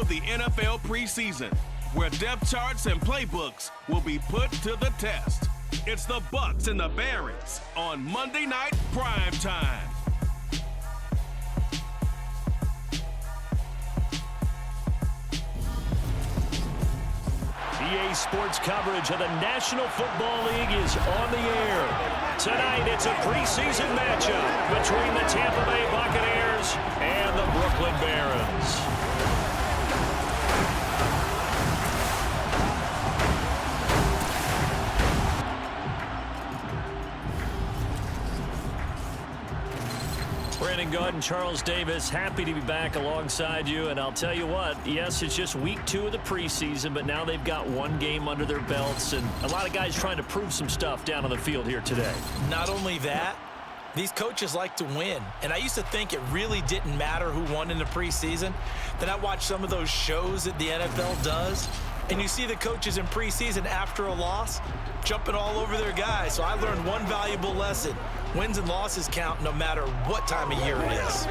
the NFL preseason, where depth charts and playbooks will be put to the test. It's the Bucs and the Barons on Monday Night Prime Time. EA Sports coverage of the National Football League is on the air. Tonight, it's a preseason matchup between the Tampa Bay Buccaneers and the Brooklyn Barons. Brandon Gaud and Charles Davis, happy to be back alongside you. And I'll tell you what, yes, it's just week 2 of the preseason, but now they've got one game under their belts. And a lot of guys trying to prove some stuff down on the field here today. Not only that, these coaches like to win. And I used to think it really didn't matter who won in the preseason. Then I watched some of those shows that the NFL does. And you see the coaches in preseason after a loss jumping all over their guys. So I learned one valuable lesson. Wins and losses count no matter what time of year it is.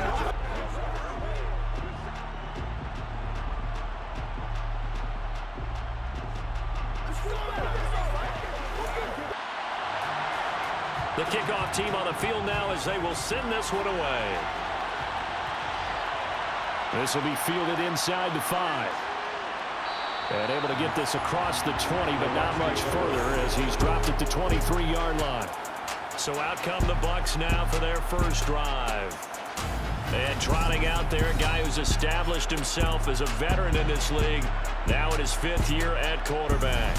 The kickoff team on the field now as they will send this one away. This will be fielded inside the 5. And able to get this across the 20, but not much further as he's dropped it to 23-yard line. So out come the Bucs now for their first drive. And trotting out there, a guy who's established himself as a veteran in this league, now in his 5th year at quarterback.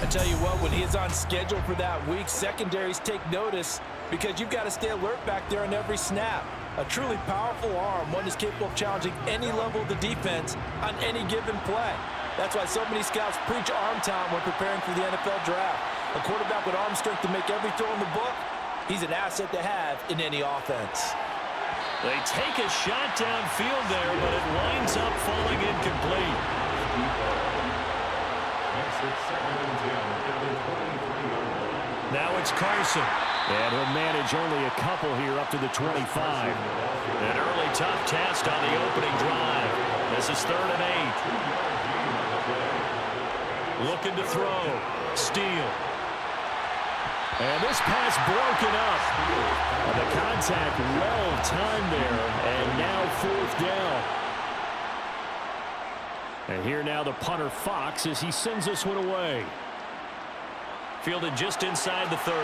I tell you what, when he is on schedule for that week, secondaries take notice because you've got to stay alert back there on every snap. A truly powerful arm, one is capable of challenging any level of the defense on any given play. That's why so many scouts preach arm talent when preparing for the NFL draft. A quarterback with arm strength to make every throw in the book, he's an asset to have in any offense. They take a shot downfield there, but it winds up falling incomplete. Now it's Carson. And he'll manage only a couple here up to the 25. An early tough test on the opening drive. This is 3rd and 8. Looking to throw. Steele. And this pass broken up. And the contact well timed there. And now 4th down. And here now the punter Fox as he sends this one away. Fielded just inside the 30.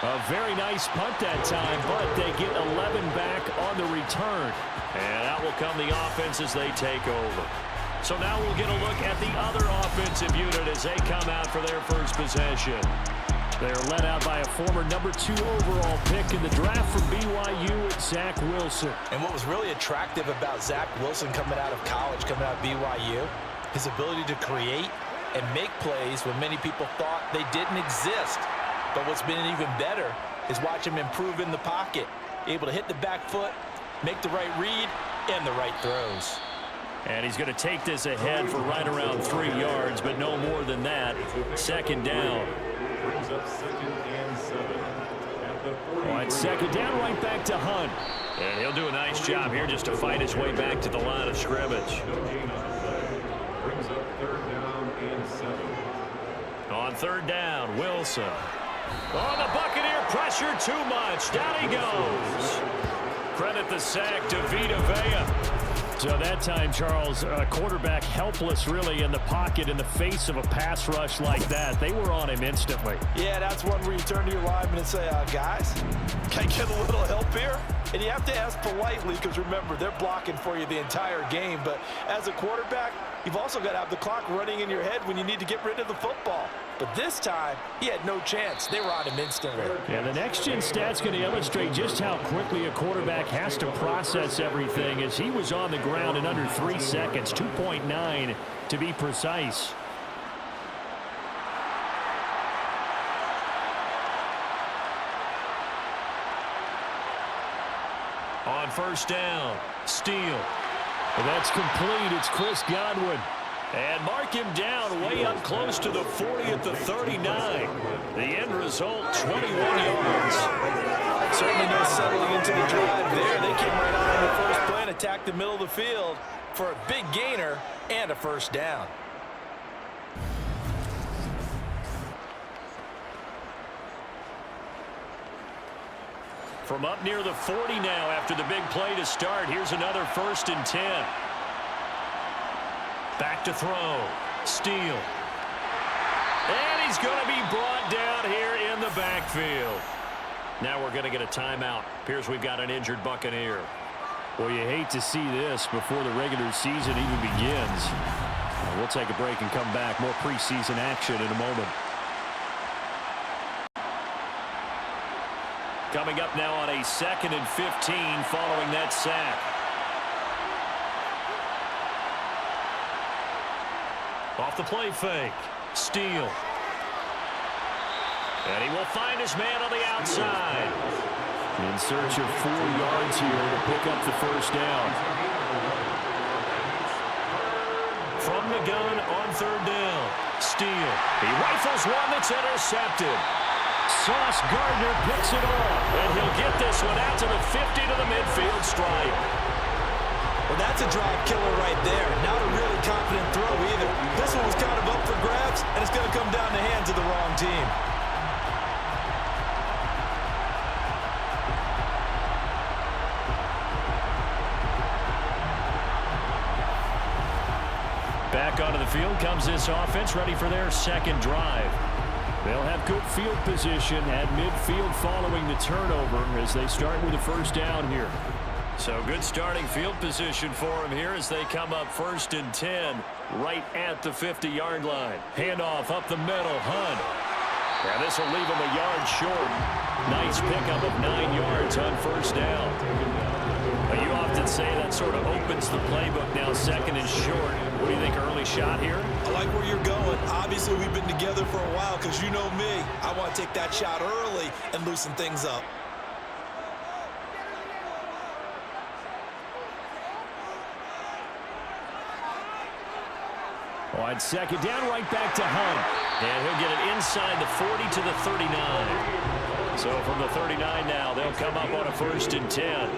A very nice punt that time, but they get 11 back on the return. And out will come the offense as they take over. So now we'll get a look at the other offensive unit as they come out for their first possession. They're led out by a former number 2 overall pick in the draft from BYU, it's Zach Wilson. And what was really attractive about Zach Wilson coming out of college, coming out of BYU, his ability to create and make plays when many people thought they didn't exist. But what's been even better is watch him improve in the pocket, able to hit the back foot, make the right read, and the right throws. And he's going to take this ahead for right around 3 yards, but no more than that. 2nd down. On 2nd down, right back to Hunt. And he'll do a nice job here just to fight his way back to the line of scrimmage. On 3rd down, Wilson. Oh, the Buccaneer pressure too much. Down he goes. Credit the sack to Vita Vea. So that time, Charles, quarterback helpless really in the pocket in the face of a pass rush like that. They were on him instantly. Yeah, that's one where you turn to your lineman and say, guys, can I get a little help here? And you have to ask politely because, remember, they're blocking for you the entire game. But as a quarterback, you've also got to have the clock running in your head when you need to get rid of the football. But this time, he had no chance. They were on him instantly. Yeah, the next-gen stat's going to illustrate just how quickly a quarterback has to process everything as he was on the ground in under 3 seconds, 2.9 to be precise. On 1st down, Steele. That's complete. It's Chris Godwin. And mark him down way up close to the 40 at the 39. The end result, 21 yards. Certainly no settling into the drive there. They came right out on the first play and attacked the middle of the field for a big gainer and a first down. From up near the 40 now after the big play to start. Here's another 1st and 10. Back to throw. Steele. And he's going to be brought down here in the backfield. Now we're going to get a timeout. Appears we've got an injured Buccaneer. Well, you hate to see this before the regular season even begins. We'll take a break and come back. More preseason action in a moment. Coming up now on a 2nd and 15 following that sack. Off the play fake. Steele. And he will find his man on the outside. In search of 4 yards here to pick up the first down. From the gun on 3rd down. Steele. He rifles one that's intercepted. Sauce Gardner picks it off, and he'll get this one out to the 50 to the midfield stripe. Well, that's a drive killer right there. Not a really confident throw either. This one was kind of up for grabs, and it's going to come down the hands of the wrong team. Back onto the field comes this offense, ready for their 2nd drive. They'll have good field position at midfield following the turnover as they start with a first down here. So good starting field position for them here as they come up 1st and 10 right at the 50-yard line. Handoff up the middle. Hunt. Yeah, this will leave him a yard short. Nice pickup of 9 yards on first down. But you often say that sort of opens the playbook now, 2nd and short. What do you think, early shot here? I like where you're going. Obviously, we've been together for a while because you know me. I want to take that shot early and loosen things up. On 2nd down, right back to Hunt. And he'll get it inside the 40 to the 39. So from the 39 now, they'll come up on a 1st and 10.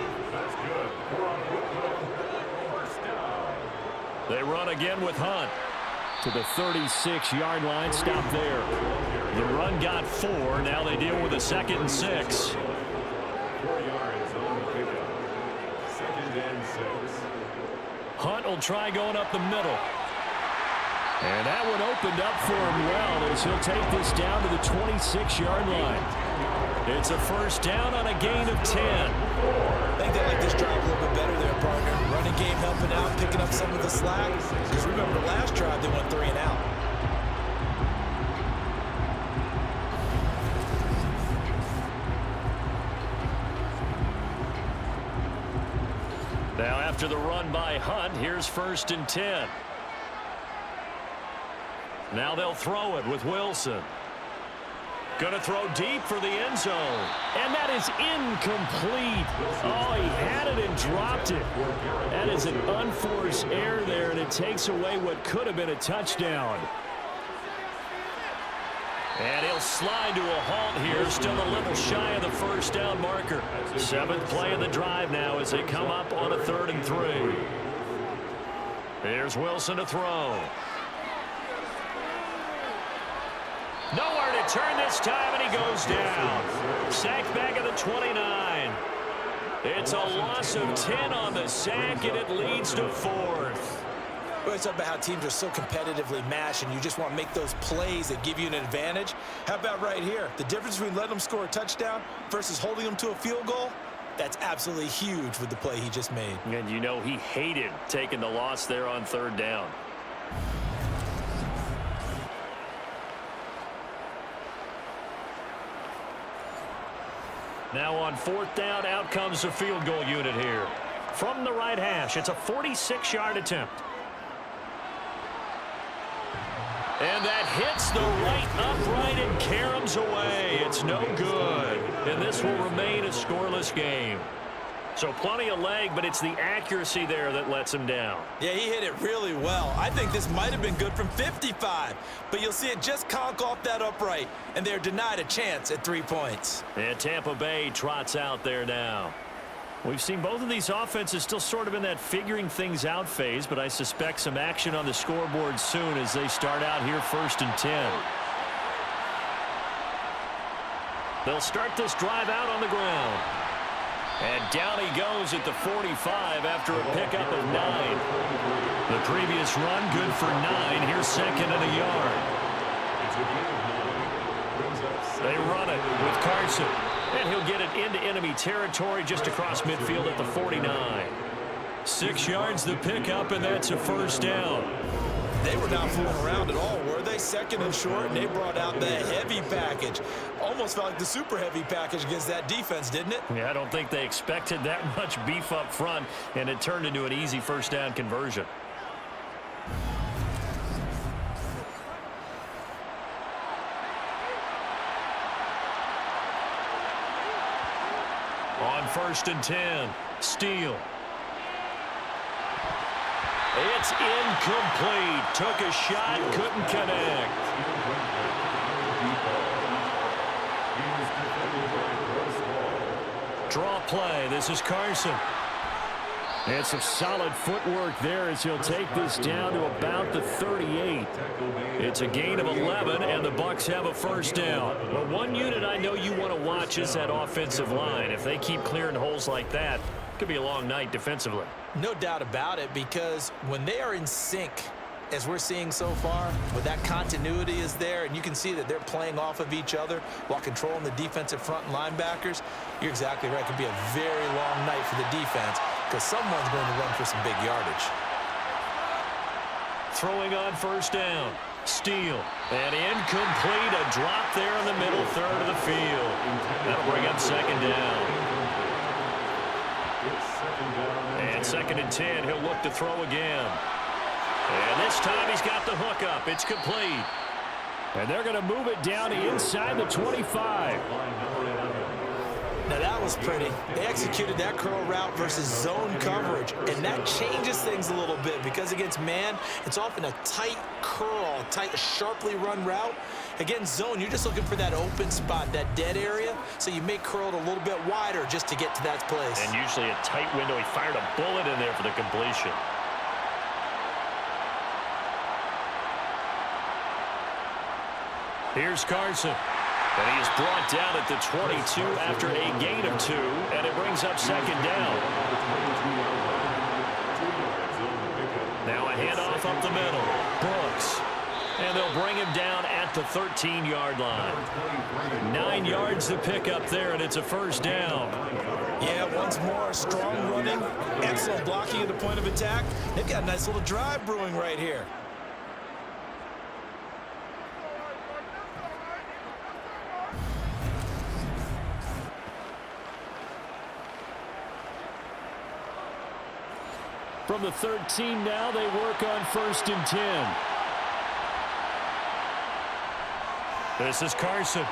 They run again with Hunt. To the 36-yard line, stop there. The run got 4. Now they deal with a 2nd and 6. 4 yards on the pickup. 2nd and 6. Hunt will try going up the middle. And that one opened up for him well as he'll take this down to the 26-yard line. It's a first down on a gain of 10. I think they like this drive a little bit better there, partner. Running game helping out, picking up some of the slack. Because remember the last drive, they went 3 and out. Now after the run by Hunt, here's 1st and 10. Now they'll throw it with Wilson. Going to throw deep for the end zone. And that is incomplete. Oh, he had it and dropped it. That is an unforced error there, and it takes away what could have been a touchdown. And he'll slide to a halt here, still a little shy of the first down marker. 7th play of the drive now as they come up on a 3rd and 3. Here's Wilson to throw. Nowhere to turn this time, and he goes down. Sacked back at the 29. It's a loss of 10 on the sack, and it leads to 4th. Well, it's about how teams are so competitively matched, and you just want to make those plays that give you an advantage. How about right here? The difference between letting them score a touchdown versus holding them to a field goal, that's absolutely huge with the play he just made. And you know he hated taking the loss there on 3rd down. Now on 4th down, out comes the field goal unit here. From the right hash, it's a 46-yard attempt. And that hits the right upright and caroms away. It's no good. And this will remain a scoreless game. So plenty of leg, but it's the accuracy there that lets him down. Yeah, he hit it really well. I think this might have been good from 55, but you'll see it just conk off that upright, and they're denied a chance at 3 points. And Tampa Bay trots out there now. We've seen both of these offenses still sort of in that figuring things out phase, but I suspect some action on the scoreboard soon as they start out here 1st and 10. They'll start this drive out on the ground. And down he goes at the 45 after a pickup of 9. The previous run good for 9. Here's 2nd and a yard. They run it with Carson. And he'll get it into enemy territory just across midfield at the 49. 6 yards the pickup, and that's a 1st down. They were not fooling around at all, were they? 2nd and short, and they brought out the heavy package. Almost felt like the super heavy package against that defense, didn't it? Yeah, I don't think they expected that much beef up front, and it turned into an easy 1st down conversion. On 1st and 10, Steele. It's incomplete. Took a shot, couldn't connect. Draw play. This is Carson. And some solid footwork there as he'll take this down to about the 38. It's a gain of 11, and the Bucs have a 1st down. Well, one unit I know you want to watch is that offensive line. If they keep clearing holes like that, it could be a long night defensively. No doubt about it, because when they are in sync, as we're seeing so far, when that continuity is there, and you can see that they're playing off of each other while controlling the defensive front and linebackers, you're exactly right. It could be a very long night for the defense because someone's going to run for some big yardage. Throwing on 1st down. Steele. And incomplete. A drop there in the middle third of the field. That'll bring up 2nd down. And 2nd and 10. He'll look to throw again. And this time he's got the hook up. It's complete. And they're going to move it down to inside the 25. Now that was pretty. They executed that curl route versus zone coverage, and that changes things a little bit because against man, it's often a tight curl, tight, sharply run route. Against zone, you're just looking for that open spot, that dead area, so you may curl it a little bit wider just to get to that place. And usually a tight window. He fired a bullet in there for the completion. Here's Carson. And he is brought down at the 22 after a gain of 2, and it brings up 2nd down. Now a handoff up the middle. Brooks. And they'll bring him down at the 13-yard line. 9 yards to pick up there, and it's a 1st down. Yeah, once more, strong running, excellent blocking at the point of attack. They've got a nice little drive brewing right here. From the 13 now, they work on 1st and 10. This is Carson.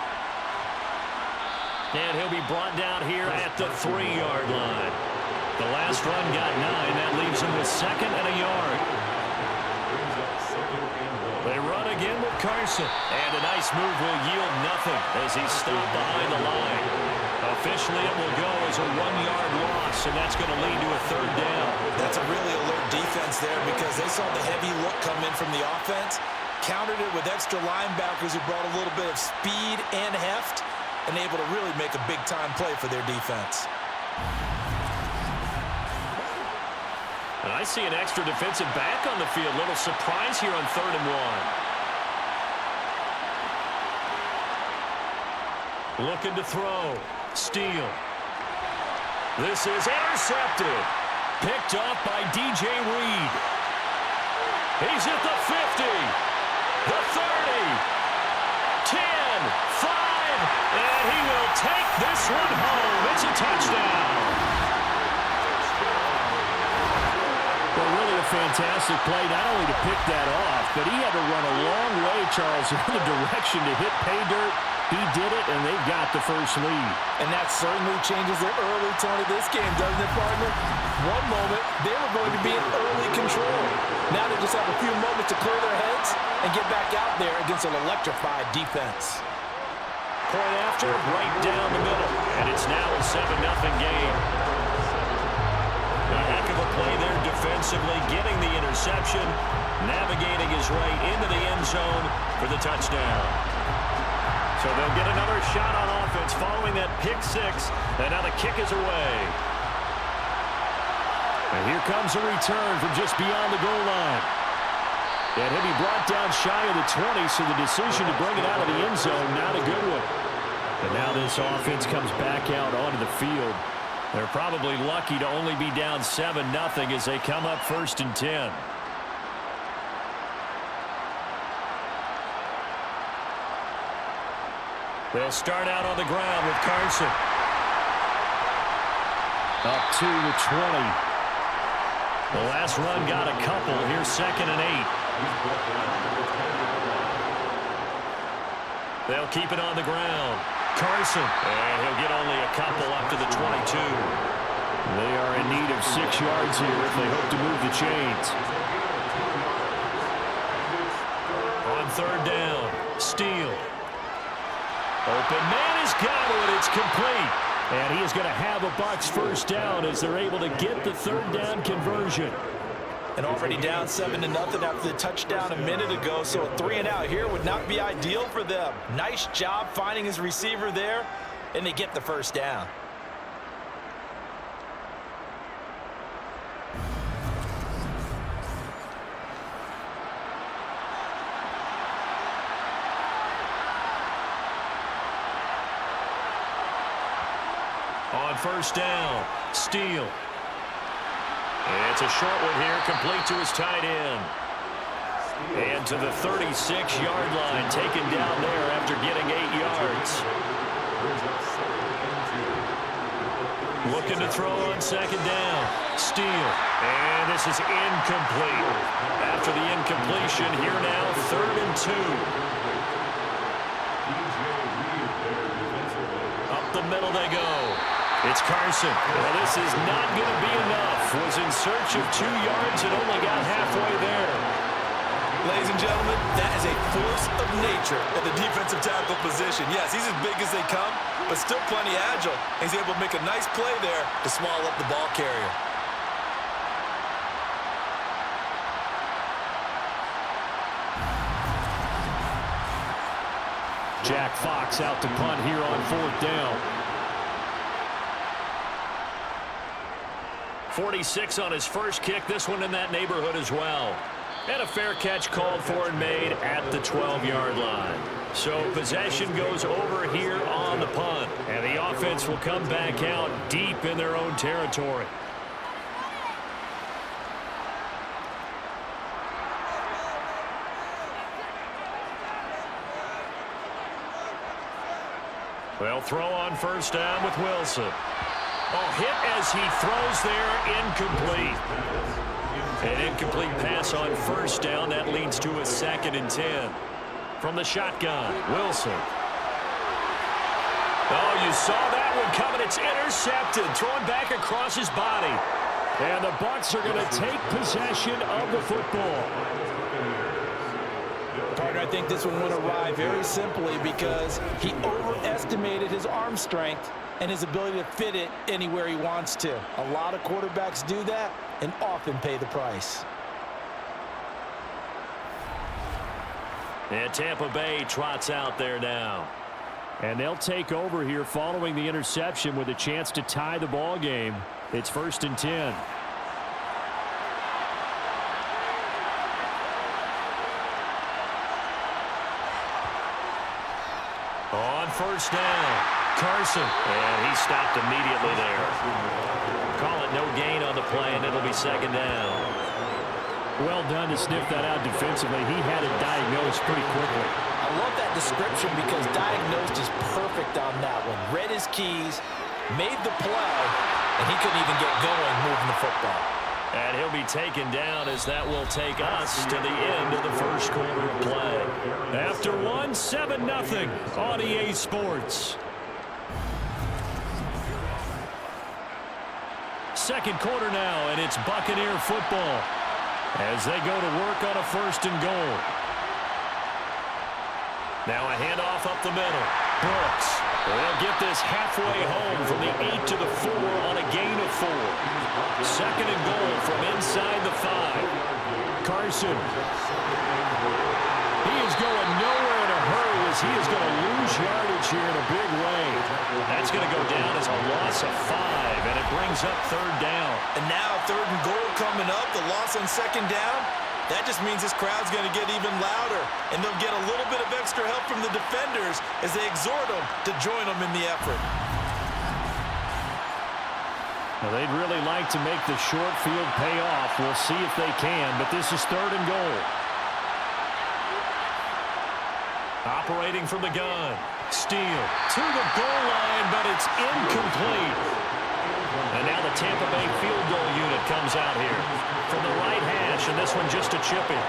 And he'll be brought down here at the 3-yard line. The last run got 9. That leaves him with 2nd and a yard. They run again with Carson. And a nice move will yield nothing as he's stopped behind the line. Officially, it will go as a 1-yard loss, and that's going to lead to a 3rd down. That's a really alert defense there because they saw the heavy look come in from the offense, countered it with extra linebackers who brought a little bit of speed and heft, and able to really make a big-time play for their defense. And I see an extra defensive back on the field. Little surprise here on 3rd and 1. Looking to throw. Steele. This is intercepted. Picked off by DJ Reed. He's at the 50. The 30. 10. 5. And he will take this one home. It's a touchdown. Well, really a fantastic play, not only to pick that off, but he had to run a long way, Charles, in the direction to hit pay dirt. He did it, and they've got the first lead. And that certainly changes it early, Tony, this game, doesn't it, partner? One moment, they were going to be in early control. Now they just have a few moments to clear their heads and get back out there against an electrified defense. Point after, right down the middle. And it's now a 7-0 game. A heck of a play there defensively, getting the interception, navigating his way into the end zone for the touchdown. So they'll get another shot on offense following that pick six, and now the kick is away. And here comes a return from just beyond the goal line. And he'll be brought down shy of the 20, so the decision to bring it out of the end zone, not a good one. And now this offense comes back out onto the field. They're probably lucky to only be down 7-0 as they come up 1st and 10. They'll start out on the ground with Carson. Up to the 20. The last run got a couple. Here's 2nd and 8. They'll keep it on the ground. Carson. And he'll get only a couple up to the 22. They are in need of 6 yards here if they hope to move the chains. On 3rd down, Steele. Open man has got it. It's complete. And he is going to have a Bucs first down as they're able to get the 3rd down conversion. And already down 7-0 after the touchdown a minute ago, so a 3-and-out here would not be ideal for them. Nice job finding his receiver there, and they get the first down. On 1st down, Steele. It's a short one here, complete to his tight end. And to the 36-yard line, taken down there after getting 8 yards. Looking to throw on 2nd down, Steele. And this is incomplete. After the incompletion, here now, 3rd and 2. Up the middle they go. It's Carson. Well, this is not going to be enough. Was in search of 2 yards and only got halfway there. Ladies and gentlemen, that is a force of nature at the defensive tackle position. Yes, he's as big as they come, but still plenty agile. He's able to make a nice play there to swallow up the ball carrier. Jack Fox out to punt here on 4th down. 46 on his first kick. This one in that neighborhood as well. And a fair catch called for and made at the 12-yard line. So possession goes over here on the punt. And the offense will come back out deep in their own territory. They'll throw on 1st down with Wilson. Oh, hit as he throws there, incomplete. An incomplete pass on 1st down. That leads to a 2nd and 10. From the shotgun, Wilson. Oh, you saw that one coming. It's intercepted. Thrown back across his body. And the Bucs are going to take possession of the football. Partner, I think this one went awry very simply because he overestimated his arm strength and his ability to fit it anywhere he wants to. A lot of quarterbacks do that and often pay the price. And Tampa Bay trots out there now. And they'll take over here following the interception with a chance to tie the ball game. It's 1st and 10. On 1st down, Carson. And he stopped immediately there. Call it no gain on the play, and it'll be 2nd down. Well done to sniff that out defensively. He had it diagnosed pretty quickly. I love that description because diagnosed is perfect on that one. Read his keys, made the play, and he couldn't even get going moving the football. And he'll be taken down as that will take us to the end of the first quarter of play. After one, 7-0 on EA Sports. Second quarter now, and it's Buccaneer football as they go to work on a 1st and goal. Now a handoff up the middle. Brooks. They'll get this halfway home from the 8 to the 4 on a gain of 4. Second and goal from inside the 5. Carson. He is going nowhere in a hurry as he is going to lose yardage here in a big way. That's going to go down as a loss of 5, and it brings up 3rd down. And now 3rd and goal coming up, the loss on 2nd down. That just means this crowd's going to get even louder, and they'll get a little bit of extra help from the defenders as they exhort them to join them in the effort. Well, they'd really like to make the short field pay off. We'll see if they can, but this is 3rd and goal. Operating from the gun. Steele to the goal line, but it's incomplete. And now the Tampa Bay field goal unit comes out here from the right hash, and this one just a chippy.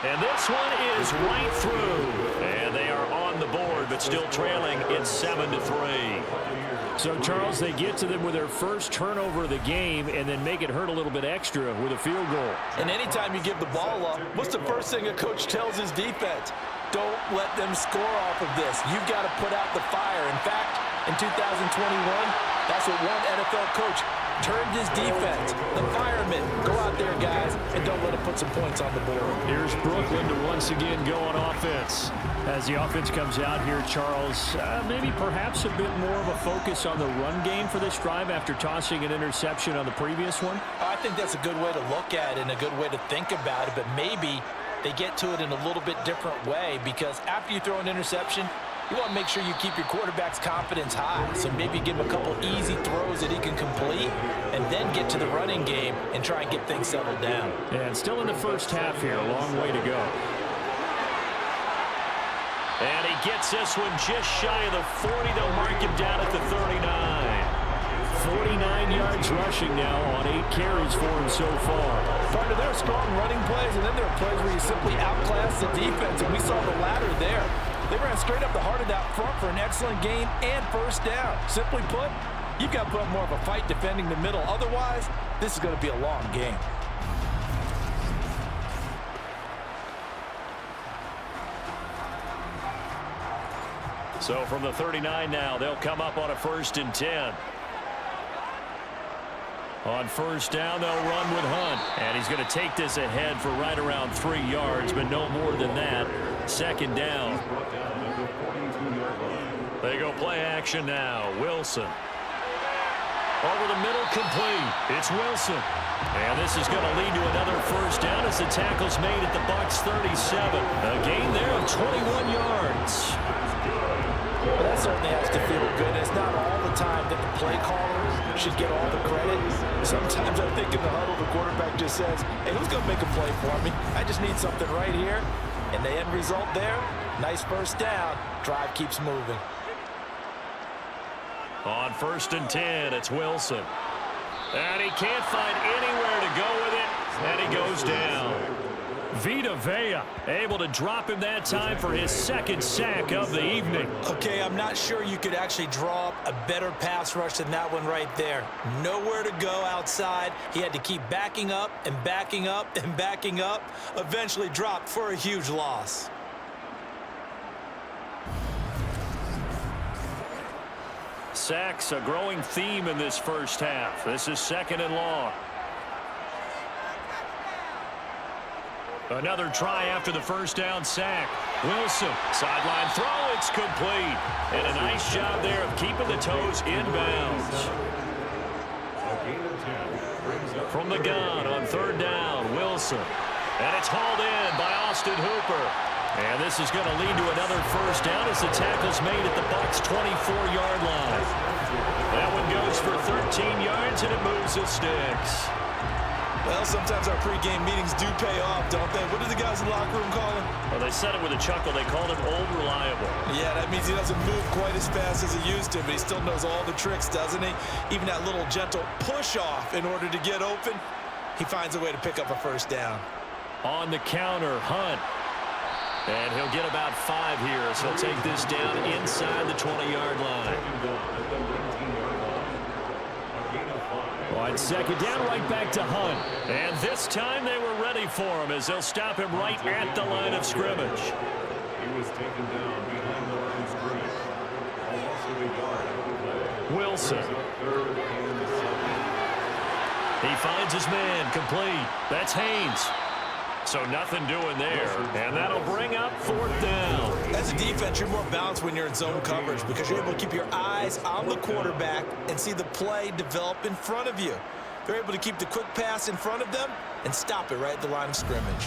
And this one is right through. And they are on the board, but still trailing. It's 7-3. So, Charles, they get to them with their first turnover of the game and then make it hurt a little bit extra with a field goal. And anytime you give the ball up, what's the first thing a coach tells his defense? Don't let them score off of this. You've got to put out the fire. In fact, in 2021, that's what one NFL coach turned his defense. The firemen. Go out there, guys, and don't let them put some points on the board. Here's Brooklyn to once again go on offense. As the offense comes out here, Charles, maybe perhaps a bit more of a focus on the run game for this drive after tossing an interception on the previous one? I think that's a good way to look at it and a good way to think about it, but maybe they get to it in a little bit different way, because after you throw an interception, you want to make sure you keep your quarterback's confidence high. So maybe give him a couple easy throws that he can complete and then get to the running game and try and get things settled down. And still in the first half here, a long way to go. And he gets this one just shy of the 40. They'll mark him down at the 39. 49 yards rushing now on 8 carries for him so far. Partner, there are strong running plays, and then there are plays where you simply outclass the defense, and we saw the latter there. They ran straight up the heart of that front for an excellent gain and 1st down. Simply put, you've got to put up more of a fight defending the middle. Otherwise, this is going to be a long game. So from the 39 now, they'll come up on a 1st and 10. On 1st down, they'll run with Hunt. And he's going to take this ahead for right around 3 yards, but no more than that. 2nd down. They go play action now. Wilson. Over the middle, complete. It's Wilson. And this is going to lead to another 1st down as the tackle's made at the Bucs 37. A gain there of 21 yards. Well, that certainly has to feel good. It's not all the time that the play caller should get all the credit. Sometimes I think in the huddle, the quarterback just says, hey, who's going to make a play for me? I just need something right here. And the end result there, nice 1st down. Drive keeps moving. On 1st and 10, it's Wilson. And he can't find anywhere to go with it. And he goes down. Vita Vea able to drop him that time for his 2nd sack of the evening. Okay, I'm not sure you could actually draw up a better pass rush than that one right there. Nowhere to go outside. He had to keep backing up and backing up and backing up. Eventually dropped for a huge loss. Sacks, a growing theme in this first half. This is 2nd and long. Another try after the 1st down sack. Wilson, sideline throw, it's complete. And a nice job there of keeping the toes inbounds. From the gun on 3rd down, Wilson. And it's hauled in by Austin Hooper. And this is going to lead to another 1st down as the tackle's made at the Bucs 24-yard line. That one goes for 13 yards, and it moves the sticks. Well, sometimes our pregame meetings do pay off, don't they? What do the guys in the locker room call him? Well, they said it with a chuckle. They called him Old Reliable. Yeah, that means he doesn't move quite as fast as he used to, but he still knows all the tricks, doesn't he? Even that little gentle push-off in order to get open, he finds a way to pick up a first down. On the counter, Hunt. And he'll get about 5 here, so he'll take this down inside the 20-yard line. On second down, right back to Hunt. And this time they were ready for him as they'll stop him right at the line of scrimmage. He was taken down behind the line of scrimmage. Also a yard out of play. Wilson. He finds his man, complete. That's Haynes. So nothing doing there, and that'll bring up 4th down. As a defense, you're more balanced when you're in zone coverage because you're able to keep your eyes on the quarterback and see the play develop in front of you. They're able to keep the quick pass in front of them and stop it right at the line of scrimmage.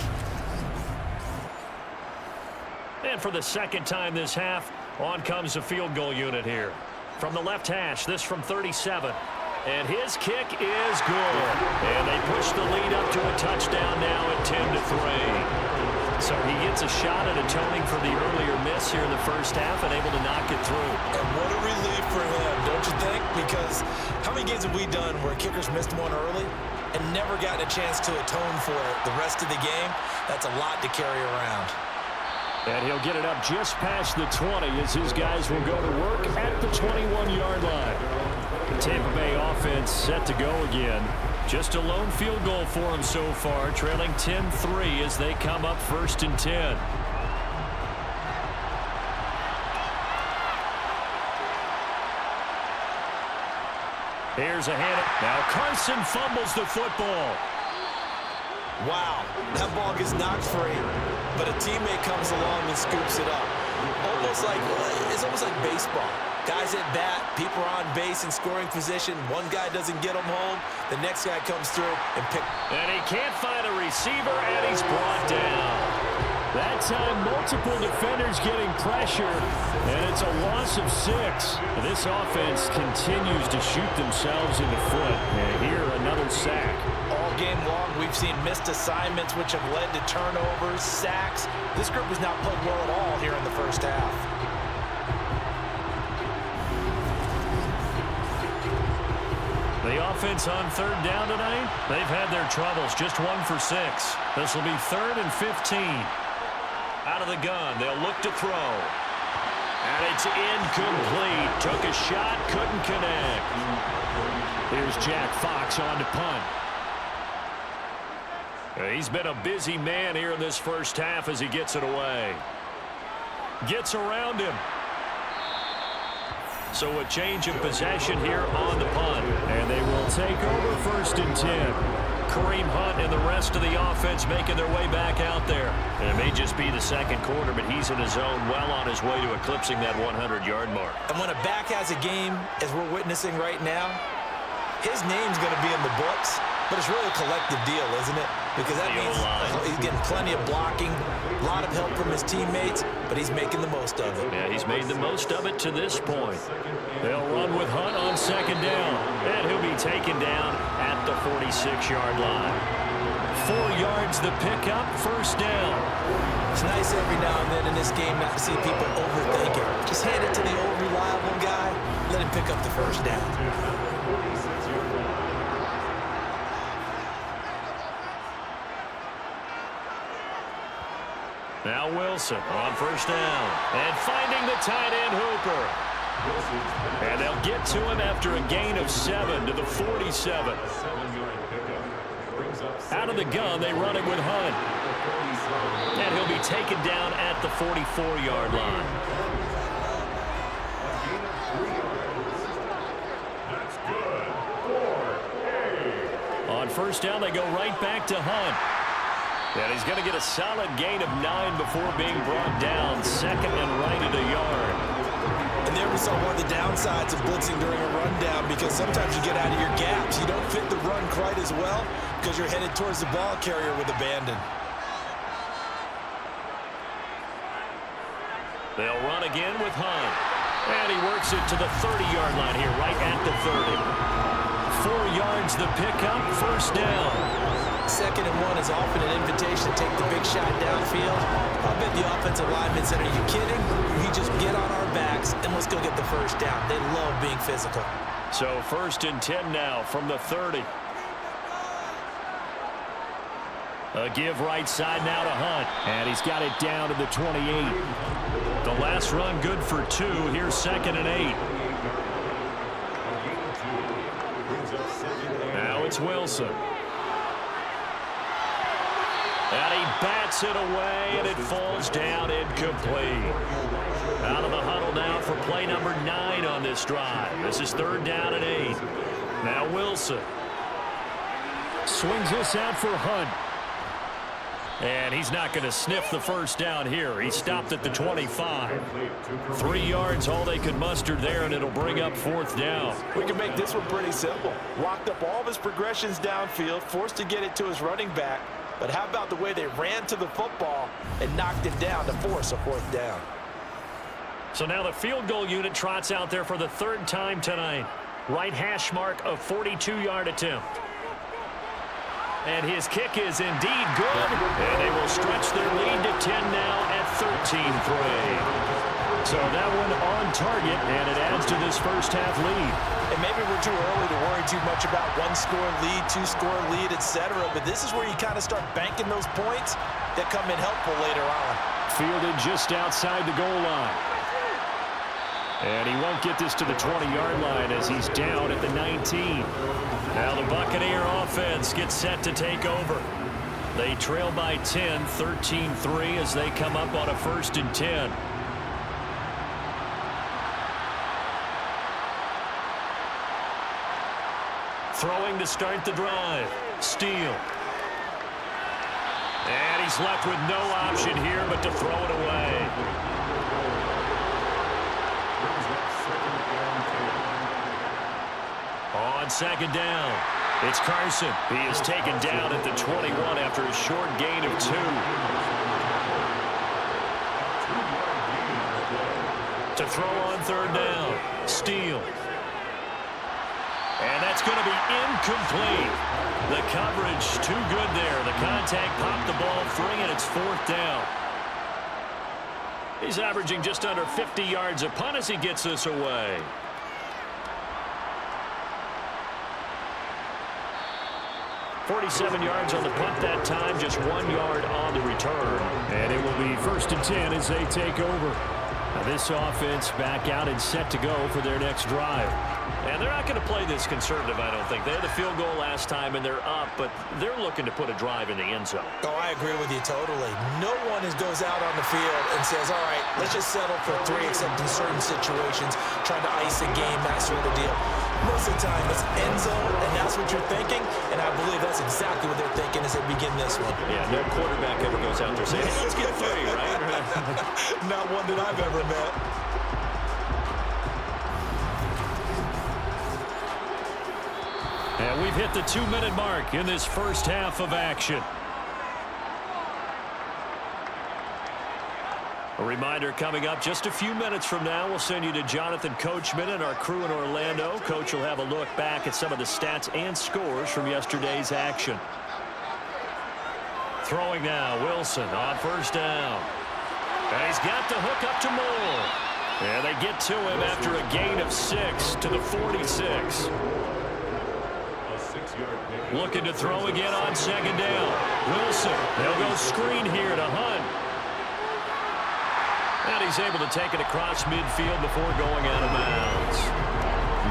And for the second time this half, on comes the field goal unit here. From the left hash, this from 37. And his kick is good. And they push the lead up to a touchdown now at 10-3. So he gets a shot at atoning for the earlier miss here in the first half and able to knock it through. And what a relief for him, don't you think? Because how many games have we done where kickers missed one early and never gotten a chance to atone for it the rest of the game? That's a lot to carry around. And he'll get it up just past the 20 as his guys will go to work at the 21-yard line. The Tampa Bay offense set to go again. Just a lone field goal for him so far, trailing 10-3 as they come up 1st and 10. Here's a hand. Now Carson fumbles the football. Wow, that ball gets knocked free, but a teammate comes along and scoops it up. It's almost like baseball. Guys at bat, people are on base in scoring position. One guy doesn't get them home. The next guy comes through and picks. And he can't find a receiver, and he's brought down. That time, multiple defenders getting pressure, and it's a loss of 6. This offense continues to shoot themselves in the foot. And here, another sack. All game long, we've seen missed assignments, which have led to turnovers, sacks. This group has not played well at all here in the first half. The offense on 3rd down tonight, they've had their troubles. Just 1 for 6. This will be 3rd and 15. Out of the gun, they'll look to throw. And it's incomplete. Took a shot, couldn't connect. Here's Jack Fox on to punt. He's been a busy man here in this first half as he gets it away. Gets around him. So a change of possession here on the punt. And they will take over 1st and 10. Kareem Hunt and the rest of the offense making their way back out there. And it may just be the second quarter, but he's in his zone, well on his way to eclipsing that 100-yard mark. And when a back has a game, as we're witnessing right now, his name's going to be in the books, but it's really a collective deal, isn't it? Because that means he's getting plenty of blocking, a lot of help from his teammates, but he's making the most of it. Yeah, he's made the most of it to this point. They'll run with Hunt on 2nd down, and he'll be taken down at the 46-yard line. 4 yards the pickup, 1st down. It's nice every now and then in this game not to see people overthink it. Just hand it to the old reliable guy, let him pick up the 1st down. Now Wilson on 1st down. And finding the tight end Hooper. And they'll get to him after a gain of 7 to the 47. Out of the gun, they run it with Hunt. And he'll be taken down at the 44-yard line. On 1st down, they go right back to Hunt. And he's going to get a solid gain of 9 before being brought down. 2nd and right at a yard. And there we saw one of the downsides of blitzing during a rundown, because sometimes you get out of your gaps. You don't fit the run quite as well because you're headed towards the ball carrier with abandon. They'll run again with Hunt. And he works it to the 30-yard line here, right at the 30. 4 yards the pickup, 1st down. 2nd and 1 is often an invitation to take the big shot downfield. I bet the offensive linemen said, are you kidding? We just get on our backs and let's go get the first down. They love being physical. So 1st and 10 now from the 30. A give right side now to Hunt. And he's got it down to the 28. The last run good for 2. Here's 2nd and 8. Now it's Wilson. And he bats it away, and it falls down incomplete. Out of the huddle now for play number 9 on this drive. This is 3rd down and 8. Now Wilson. Swings this out for Hunt. And he's not going to sniff the first down here. He stopped at the 25. 3 yards, all they could muster there, and it'll bring up 4th down. We can make this one pretty simple. Locked up all of his progressions downfield, forced to get it to his running back. But how about the way they ran to the football and knocked it down to force a 4th down? So now the field goal unit trots out there for the 3rd time tonight. Right hash mark of 42-yard attempt. And his kick is indeed good. And they will stretch their lead to 10 now at 13-3. So that one on target, and it adds to this first half lead. And maybe we're too early to worry too much about 1-score lead, 2-score lead, etc. But this is where you kind of start banking those points that come in helpful later on. Fielded just outside the goal line. And he won't get this to the 20-yard line as he's down at the 19. Now the Buccaneer offense gets set to take over. They trail by 10, 13-3 as they come up on a 1st and 10. Throwing to start the drive. Steele. And he's left with no option here but to throw it away. On 2nd down, it's Carson. He is taken down at the 21 after a short gain of 2. To throw on 3rd down, Steele. And that's going to be incomplete. The coverage too good there. The contact popped the ball free, and it's 4th down. He's averaging just under 50 yards a punt as he gets this away. .47 yards on the punt that time, just 1 yard on the return. And it will be 1st and 10 as they take over. Now this offense back out and set to go for their next drive. And they're not going to play this conservative, I don't think. They had the field goal last time, and they're up, but they're looking to put a drive in the end zone. Oh, I agree with you totally. No one goes out on the field and says, all right, let's just settle for 3, except in certain situations, trying to ice a game, that sort of deal. Most of the time, it's end zone, and that's what you're thinking, and I believe that's exactly what they're thinking as they begin this one. Yeah, no quarterback ever goes out there saying, hey, let's get 3, right? Not one that I've ever met. And we've hit the 2-minute mark in this first half of action. A reminder coming up just a few minutes from now, we'll send you to Jonathan Coachman and our crew in Orlando. Coach will have a look back at some of the stats and scores from yesterday's action. Throwing now, Wilson on 1st down. And he's got the hook up to Moore. And they get to him after a gain of 6 to the 46. Looking to throw again on 2nd down. Wilson, they'll go screen here to Hunt. And he's able to take it across midfield before going out of bounds.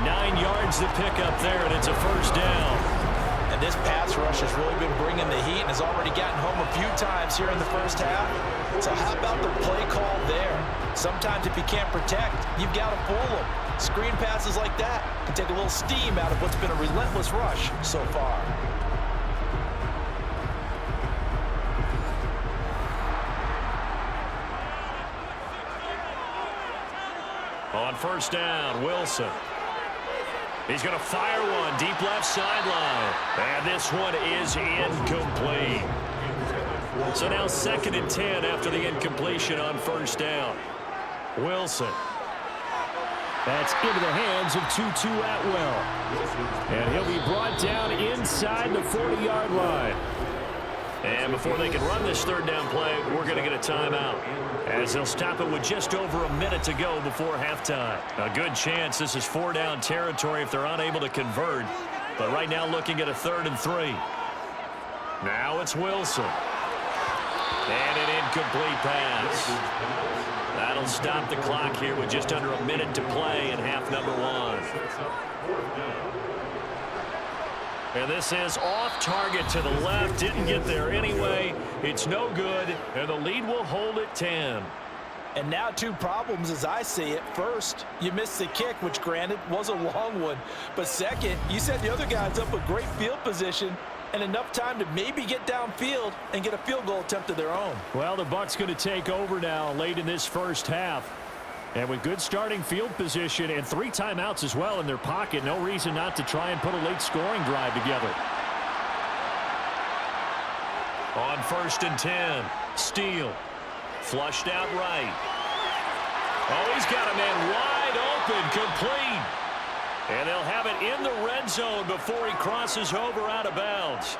9 yards to pick up there, and it's a 1st down. And this pass rush has really been bringing the heat and has already gotten home a few times here in the first half. So how about the play call there? Sometimes if you can't protect, you've got to fool them. Screen passes like that can take a little steam out of what's been a relentless rush so far. On 1st down, Wilson. He's going to fire one deep left sideline. And this one is incomplete. So now 2nd and 10 after the incompletion on 1st down. Wilson. That's into the hands of Tutu Atwell. And he'll be brought down inside the 40-yard line. And before they can run this third down play, we're going to get a timeout, as they'll stop it with just over a minute to go before halftime. A good chance this is 4-down territory if they're unable to convert. But right now looking at a 3rd and 3. Now it's Wilson. And an incomplete pass. That'll stop the clock here with just under a minute to play in half number 1. And this is off target to the left. Didn't get there anyway. It's no good, and the lead will hold at 10. And now 2 problems as I see it. First, you missed the kick, which granted was a long one. But second, you set the other guys up with great field position and enough time to maybe get downfield and get a field goal attempt of their own. Well, the Bucs going to take over now late in this first half. And with good starting field position and 3 timeouts as well in their pocket, no reason not to try and put a late scoring drive together. On 1st and 10, Steele. Flushed out right. Oh, he's got a man wide open, complete. And they'll have it in the red zone before he crosses over out of bounds.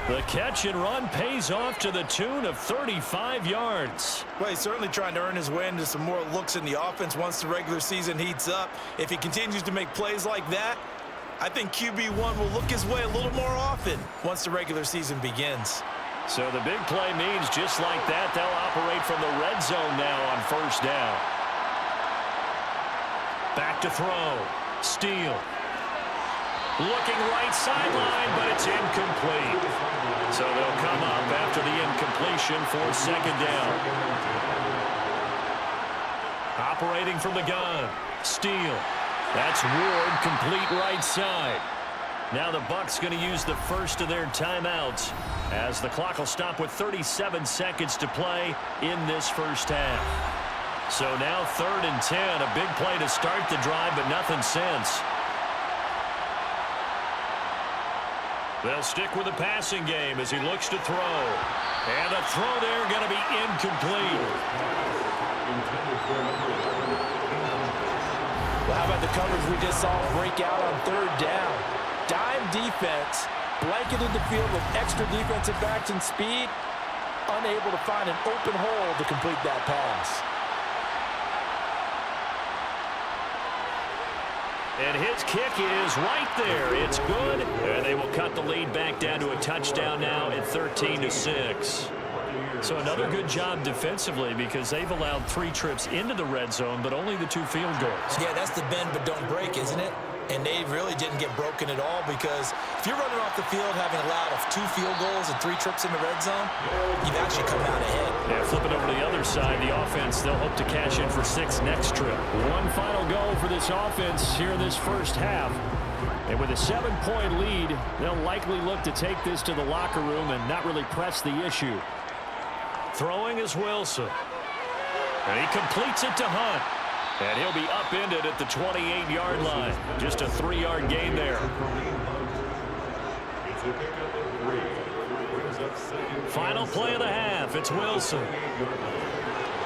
The catch and run pays off to the tune of 35 yards. Well, he's certainly trying to earn his way into some more looks in the offense once the regular season heats up. If he continues to make plays like that, I think QB1 will look his way a little more often once the regular season begins. So the big play means just like that, they'll operate from the red zone now on 1st down. Back to throw. Steele. Looking right sideline, but it's incomplete. So they'll come up after the incompletion for 2nd down. Operating from the gun. Steele. That's Ward, complete right side. Now the Bucs going to use the first of their timeouts, as the clock will stop with 37 seconds to play in this first half. So now 3rd and 10, a big play to start the drive, but nothing since. They'll stick with the passing game as he looks to throw. And the throw there going to be incomplete. Well, how about the coverage we just saw break out on 3rd down? Dime defense, blanketed the field with extra defensive backs and speed, unable to find an open hole to complete that pass. And his kick is right there. It's good. And they will cut the lead back down to a touchdown now at 13-6. So another good job defensively, because they've allowed 3 trips into the red zone, but only the 2 field goals. Yeah, that's the bend but don't break, isn't it? And they really didn't get broken at all, because if you're running off the field having allowed 2 field goals and 3 trips in the red zone, you've actually come out ahead. Yeah, flipping over to the other side, the offense, they'll hope to cash in for 6 next trip. One final goal for this offense here in this first half. And with a 7-point lead, they'll likely look to take this to the locker room and not really press the issue. Throwing is Wilson. And he completes it to Hunt. And he'll be upended at the 28-yard line. Just a 3-yard gain there. Final play of the half. It's Wilson.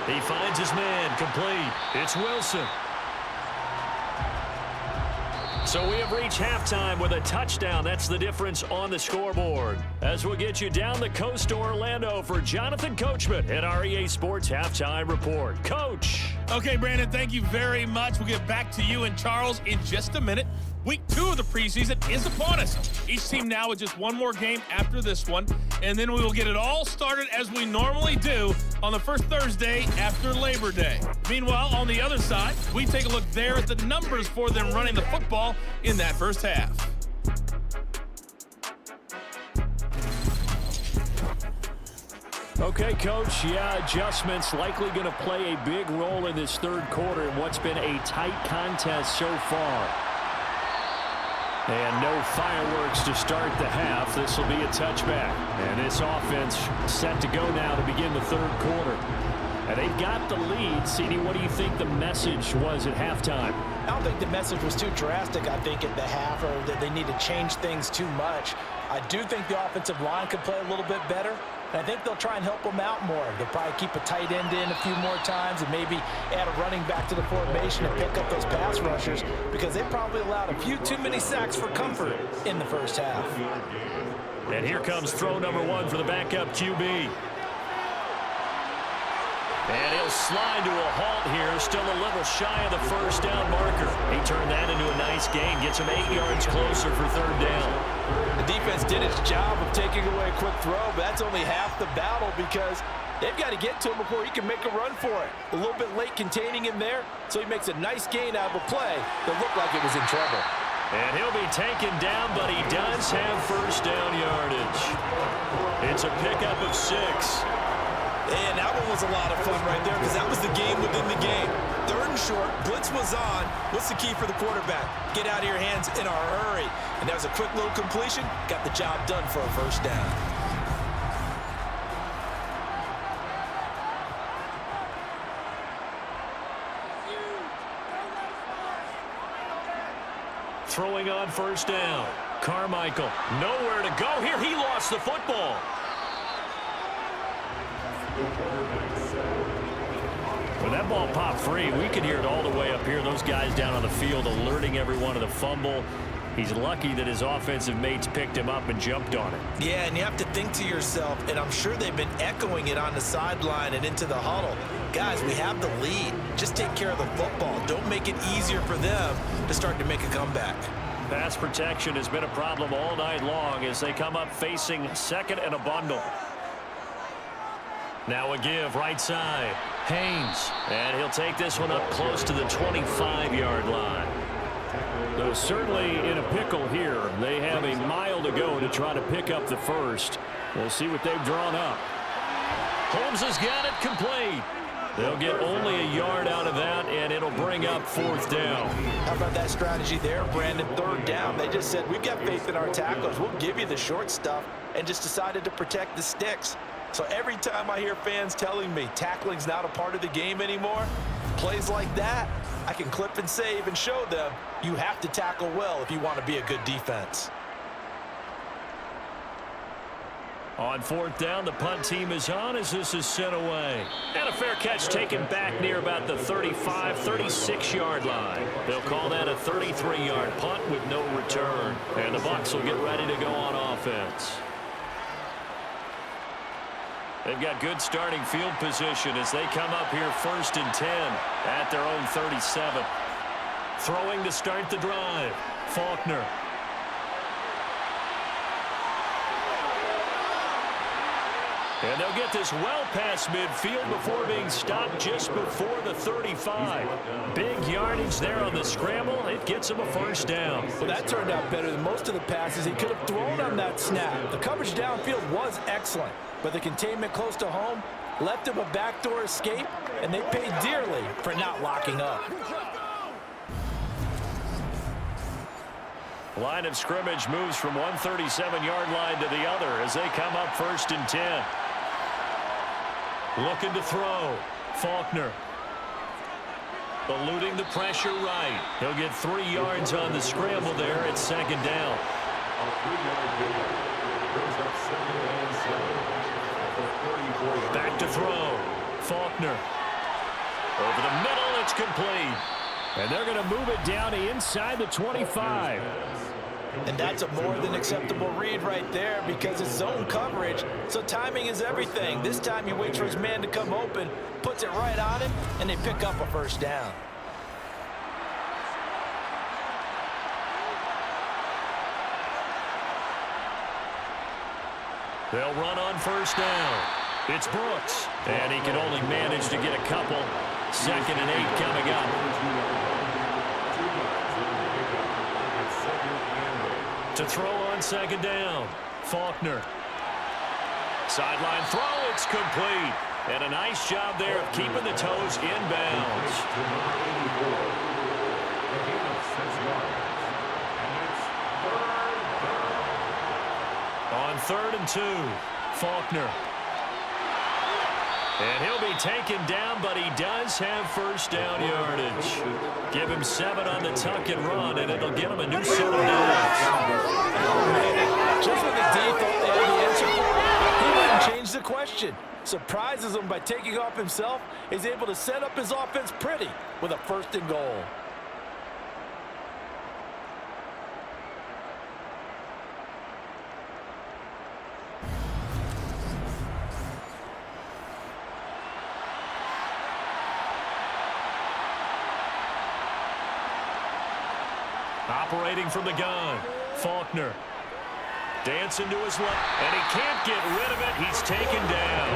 He finds his man, complete. It's Wilson. So we have reached halftime with a touchdown. That's the difference on the scoreboard. As we'll get you down the coast to Orlando for Jonathan Coachman at our EA Sports Halftime Report. Coach. Okay, Brandon, thank you very much. We'll get back to you and Charles in just a minute. Week 2 of the preseason is upon us. Each team now with just one more game after this one, and then we will get it all started as we normally do on the first Thursday after Labor Day. Meanwhile, on the other side, we take a look there at the numbers for them running the football in that first half. Okay, Coach, yeah, adjustments likely going to play a big role in this third quarter in what's been a tight contest so far. And no fireworks to start the half. This will be a touchback. And this offense set to go now to begin the third quarter. And they've got the lead. CD, what do you think the message was at halftime? I don't think the message was too drastic, I think, at the half, or that they need to change things too much. I do think the offensive line could play a little bit better. I think they'll try and help him out more. They'll probably keep a tight end in a few more times and maybe add a running back to the formation and pick up those pass rushers because they probably allowed a few too many sacks for comfort in the first half. And here comes throw number 1 for the backup QB. And he'll slide to a halt here, still a little shy of the first down marker. He turned that into a nice gain, gets him 8 yards closer for third down. The defense did its job of taking away a quick throw, but that's only half the battle because they've got to get to him before he can make a run for it. A little bit late containing him there, so he makes a nice gain out of a play that looked like it was in trouble. And he'll be taken down, but he does have first down yardage. It's a pickup of 6. And that one was a lot of fun right there because that was the game within the game. Third and short, blitz was on. What's the key for the quarterback? Get out of your hands in a hurry. And that was a quick little completion. Got the job done for a first down. Throwing on first down. Carmichael, nowhere to go here. He lost the football. When that ball popped free, we could hear it all the way up here. Those guys down on the field alerting everyone of the fumble. He's lucky that his offensive mates picked him up and jumped on it. Yeah, and you have to think to yourself, and I'm sure they've been echoing it on the sideline and into the huddle. Guys, we have the lead. Just take care of the football. Don't make it easier for them to start to make a comeback. Pass protection has been a problem all night long as they come up facing second and a bundle. Now a give right side. Haynes. And he'll take this one up close to the 25-yard line. Though certainly in a pickle here. They have a mile to go to try to pick up the first. We'll see what they've drawn up. Holmes has got it complete. They'll get only a yard out of that, and it'll bring up fourth down. How about that strategy there, Brandon? Third down. They just said, we've got faith in our tacklers. We'll give you the short stuff, and just decided to protect the sticks. So every time I hear fans telling me tackling's not a part of the game anymore, plays like that, I can clip and save and show them you have to tackle well if you want to be a good defense. On fourth down, the punt team is on as this is sent away. And a fair catch taken back near about the 35, 36-yard line. They'll call that a 33-yard punt with no return. And the Bucs will get ready to go on offense. They've got good starting field position as they come up here first and 10 at their own 37. Throwing to start the drive. Faulkner. And they'll get this well past midfield before being stopped just before the 35. Big yardage there on the scramble. It gets him a first down. Well, that turned out better than most of the passes he could have thrown on that snap. The coverage downfield was excellent, but the containment close to home left him a backdoor escape, and they paid dearly for not locking up. Line of scrimmage moves from one 37-yard line to the other as they come up first and 10. Looking to throw. Faulkner. Eluding the pressure right. He'll get 3 yards on the scramble there at second down. Back to throw. Faulkner. Over the middle, it's complete. And they're going to move it down to inside the 25. And that's a more than acceptable read right there because it's zone coverage, so timing is everything. This time he waits for his man to come open, puts it right on him, and they pick up a first down. They'll run on first down. It's Brooks, and he can only manage to get a couple. Second and 8 coming up. To throw on second down. Faulkner. Sideline throw, it's complete. And a nice job there of keeping the toes inbounds. On third and 2, Faulkner. And he'll be taken down, but he does have first down yardage. Give him 7 on the tuck and run, and it'll get him a new set of downs. Just with the deep, they had the answer for it. He went doesn't change the question. Surprises him by taking off himself. He's able to set up his offense pretty with a 1st and goal. Operating from the gun, Faulkner. Dancing to his left, and he can't get rid of it. He's taken down.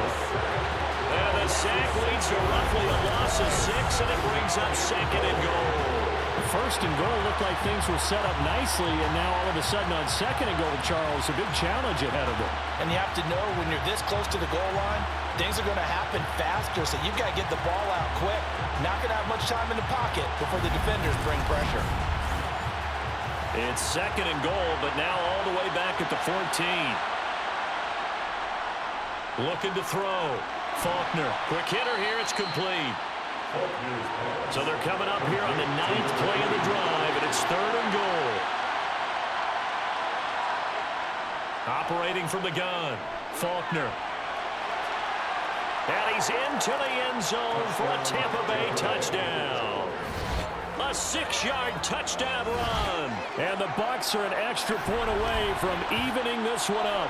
And the sack leads to roughly a loss of 6, and it brings up 2nd and goal. 1st and goal looked like things were set up nicely, and now all of a sudden on 2nd and goal, Charles, a big challenge ahead of them. And you have to know when you're this close to the goal line, things are going to happen faster, so you've got to get the ball out quick. Not going to have much time in the pocket before the defenders bring pressure. It's 2nd and goal, but now all the way back at the 14. Looking to throw. Faulkner, quick hitter here, it's complete. So they're coming up here on the 9th play of the drive, and it's 3rd and goal. Operating from the gun, Faulkner. And he's into the end zone for a Tampa Bay touchdown. A 6-yard touchdown run. And the Bucs are an extra point away from evening this one up.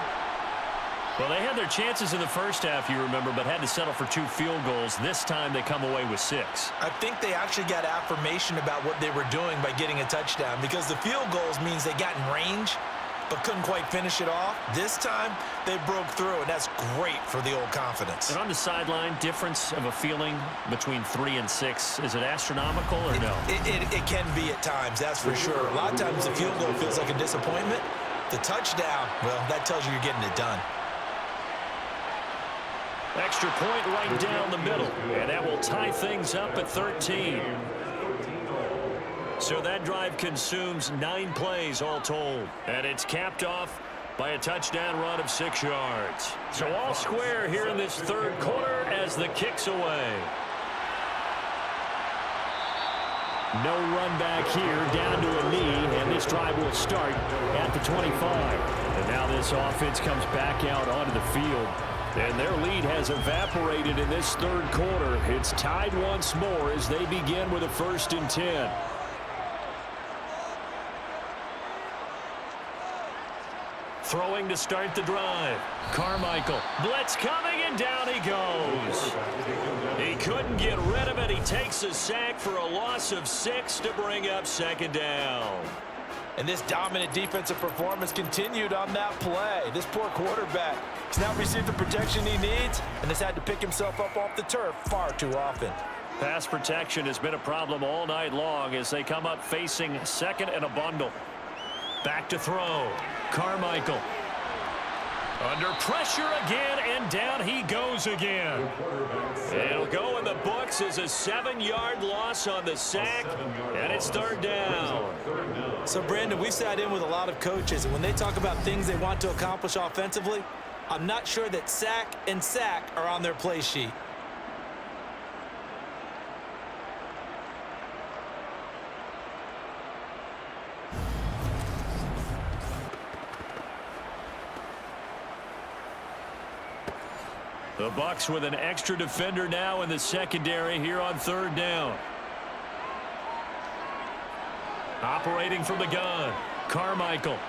Well, they had their chances in the first half, you remember, but had to settle for 2 field goals. This time they come away with 6. I think they actually got affirmation about what they were doing by getting a touchdown, because the field goals means they got in range but couldn't quite finish it off. This time, they broke through, and that's great for the old confidence. And on the sideline, difference of a feeling between 3 and 6, is it astronomical or no? It can be at times, that's for sure. A lot of times the field goal feels like a disappointment. The touchdown, well, that tells you you're getting it done. Extra point right down the middle, and that will tie things up at 13. So that drive consumes 9 plays all told. And it's capped off by a touchdown run of 6 yards. So all square here in this 3rd quarter as the kick's away. No run back here, down to a knee, and this drive will start at the 25. And now this offense comes back out onto the field. And their lead has evaporated in this 3rd quarter. It's tied once more as they begin with a 1st and 10. Throwing to start the drive. Carmichael. Blitz coming, and down he goes. He couldn't get rid of it. He takes a sack for a loss of 6 to bring up 2nd down. And this dominant defensive performance continued on that play. This poor quarterback has now received the protection he needs and has had to pick himself up off the turf far too often. Pass protection has been a problem all night long as they come up facing 2nd and a bundle. Back to throw. Carmichael. Under pressure again, and down he goes again. It'll go in the books as a 7-yard loss on the sack, and it's 3rd down. So, Brandon, we sat in with a lot of coaches, and when they talk about things they want to accomplish offensively, I'm not sure that sack and sack are on their play sheet. The Bucs with an extra defender now in the secondary here on 3rd down. Operating from the gun, Carmichael.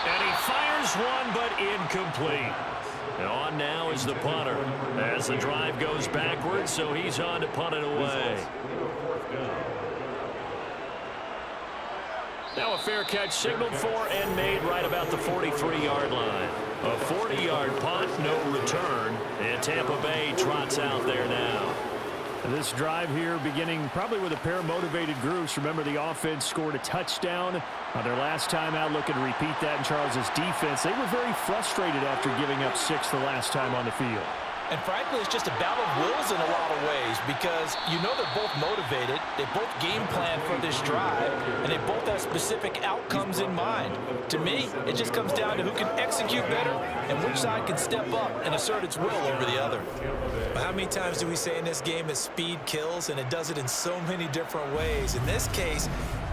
And he fires one, but incomplete. And on now is the punter as the drive goes backwards, so he's on to punt it away. Now a fair catch signaled for and made right about the 43-yard line. A 40-yard punt, no return, and Tampa Bay trots out there now. This drive here beginning probably with a pair of motivated groups. Remember, the offense scored a touchdown on their last time out, looking to repeat that in Charles's defense. They were very frustrated after giving up 6 the last time on the field. And frankly, it's just a battle of wills in a lot of ways because you know they're both motivated, they both game plan for this drive, and they both have specific outcomes in mind. To me, it just comes down to who can execute better and which side can step up and assert its will over the other. But how many times do we say in this game that speed kills, and it does it in so many different ways? In this case,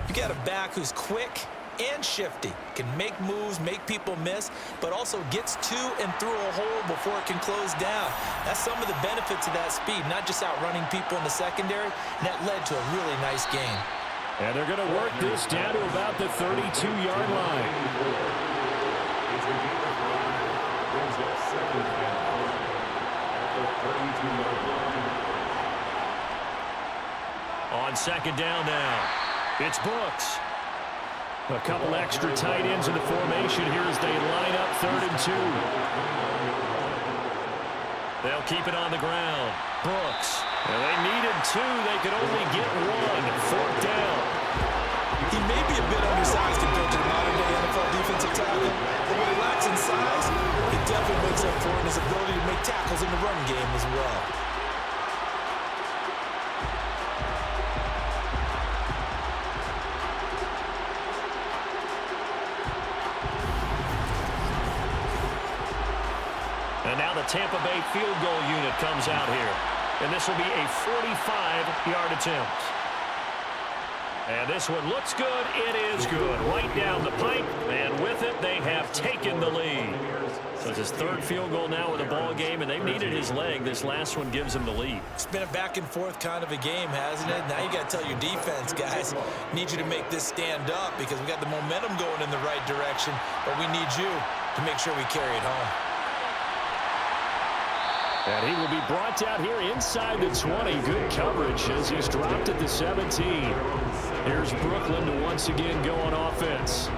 you got a back who's quick, and shifty. Can make moves, make people miss, but also gets to and through a hole before it can close down. That's some of the benefits of that speed, not just outrunning people in the secondary. And that led to a really nice gain. And they're going to work this down to about the 32-yard line. On second down now, it's Brooks. A couple extra tight ends in the formation here as they line up 3rd and 2. They'll keep it on the ground. Brooks. And they needed 2. They could only get 1. 4th down. He may be a bit undersized compared to the modern-day NFL defensive tackle, but what he lacks in size, it definitely makes up for it in his ability to make tackles in the run game as well. And now the Tampa Bay field goal unit comes out here. And this will be a 45-yard attempt. And this one looks good. It is good. Right down the pipe. And with it, they have taken the lead. So it's his 3rd field goal now with a ball game, and they've needed his leg. This last one gives him the lead. It's been a back-and-forth kind of a game, hasn't it? Now you got to tell your defense, guys, need you to make this stand up because we got the momentum going in the right direction, but we need you to make sure we carry it home. And he will be brought out here inside the 20. Good coverage as he's dropped at the 17. Here's Brooklyn to once again go on offense.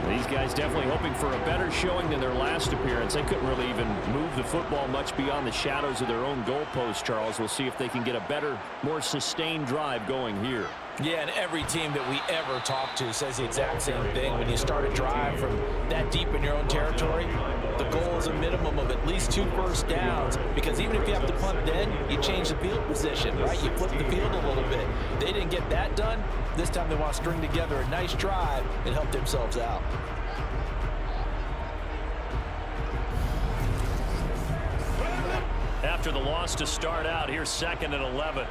These guys definitely hoping for a better showing than their last appearance. They couldn't really even move the football much beyond the shadows of their own goalpost, Charles. We'll see if they can get a better, more sustained drive going here. Yeah, and every team that we ever talk to says the exact same thing. When you start a drive from that deep in your own territory, the goal is a minimum of at least 2 first downs, because even if you have to punt then, you change the field position, right? You flip the field a little bit. They didn't get that done. This time they want to string together a nice drive and help themselves out. After the loss to start out, here's 2nd and 11.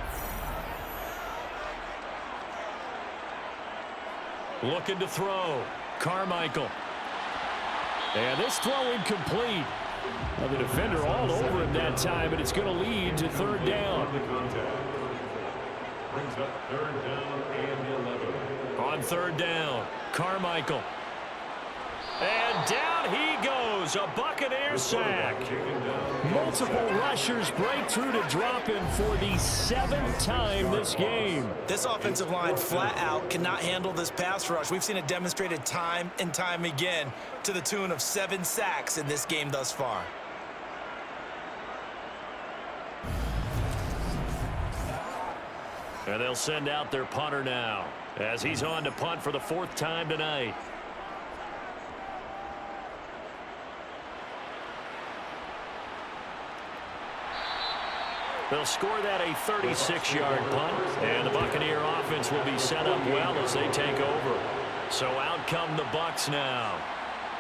Looking to throw. Carmichael. And this throw incomplete. Well, the defender all over him that time, and it's going to lead to 3rd down. Brings up 3rd down and 11. On 3rd down, Carmichael. And down he goes, a Buccaneer sack. Multiple rushers break through to drop him for the 7th time this game. This offensive line flat out cannot handle this pass rush. We've seen it demonstrated time and time again to the tune of 7 sacks in this game thus far. And they'll send out their punter now as he's on to punt for the 4th time tonight. They'll score that a 36-yard punt, and the Buccaneer offense will be set up well as they take over. So out come the Bucs now.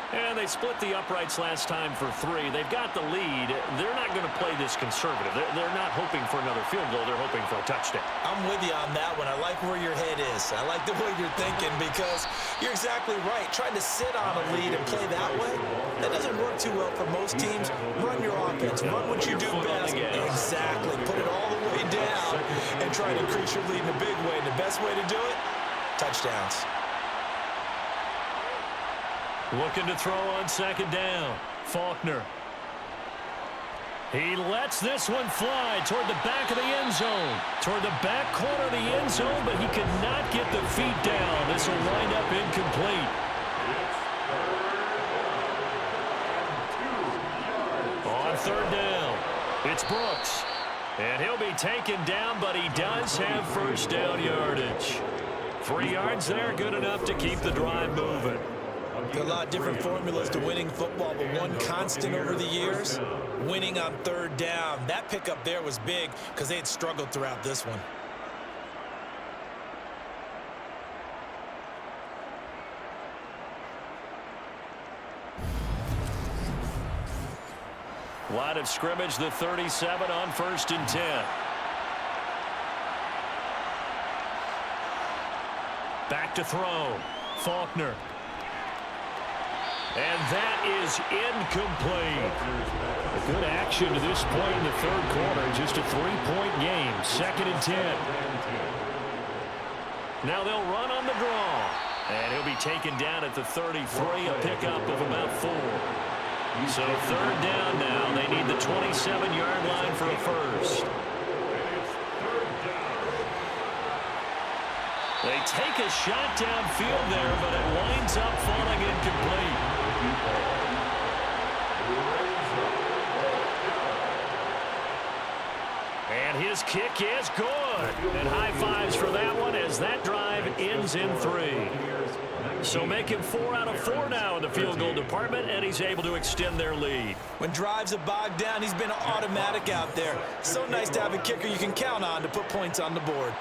And they split the uprights last time for 3. They've got the lead. They're not going to play this conservative. They're not hoping for another field goal. They're hoping for a touchdown. I'm with you on that one. I like where your head is. I like the way you're thinking because you're exactly right. Trying to sit on a lead and play that way, that doesn't work too well for most teams. Run your offense. Run what you do best. Exactly. Put it all the way down and try to increase your lead in a big way. And the best way to do it, touchdowns. Looking to throw on 2nd down. Faulkner. He lets this one fly toward the back of the end zone. Toward the back corner of the end zone, but he could not get the feet down. This will wind up incomplete. On 3rd down, it's Brooks. And he'll be taken down, but he does have 1st down yardage. 3 yards there, good enough to keep the drive moving. There are a lot of different formulas to winning football, but one constant over the years, winning on 3rd down. That pickup there was big because they had struggled throughout this one. Line of scrimmage, the 37 on 1st and 10. Back to throw. Faulkner. And that is incomplete. A good action to this point in the third quarter. Just a 3-point game. 2nd and 10. Now they'll run on the draw. And he'll be taken down at the 33, a pickup of about 4. So 3rd down now. They need the 27-yard line for a first. They take a shot downfield there, but it winds up falling incomplete. And his kick is good. And high fives for that one as that drive ends in 3. So make him 4 out of 4 now in the field goal department, and he's able to extend their lead. When drives are bogged down, he's been automatic out there. So nice to have a kicker you can count on to put points on the board.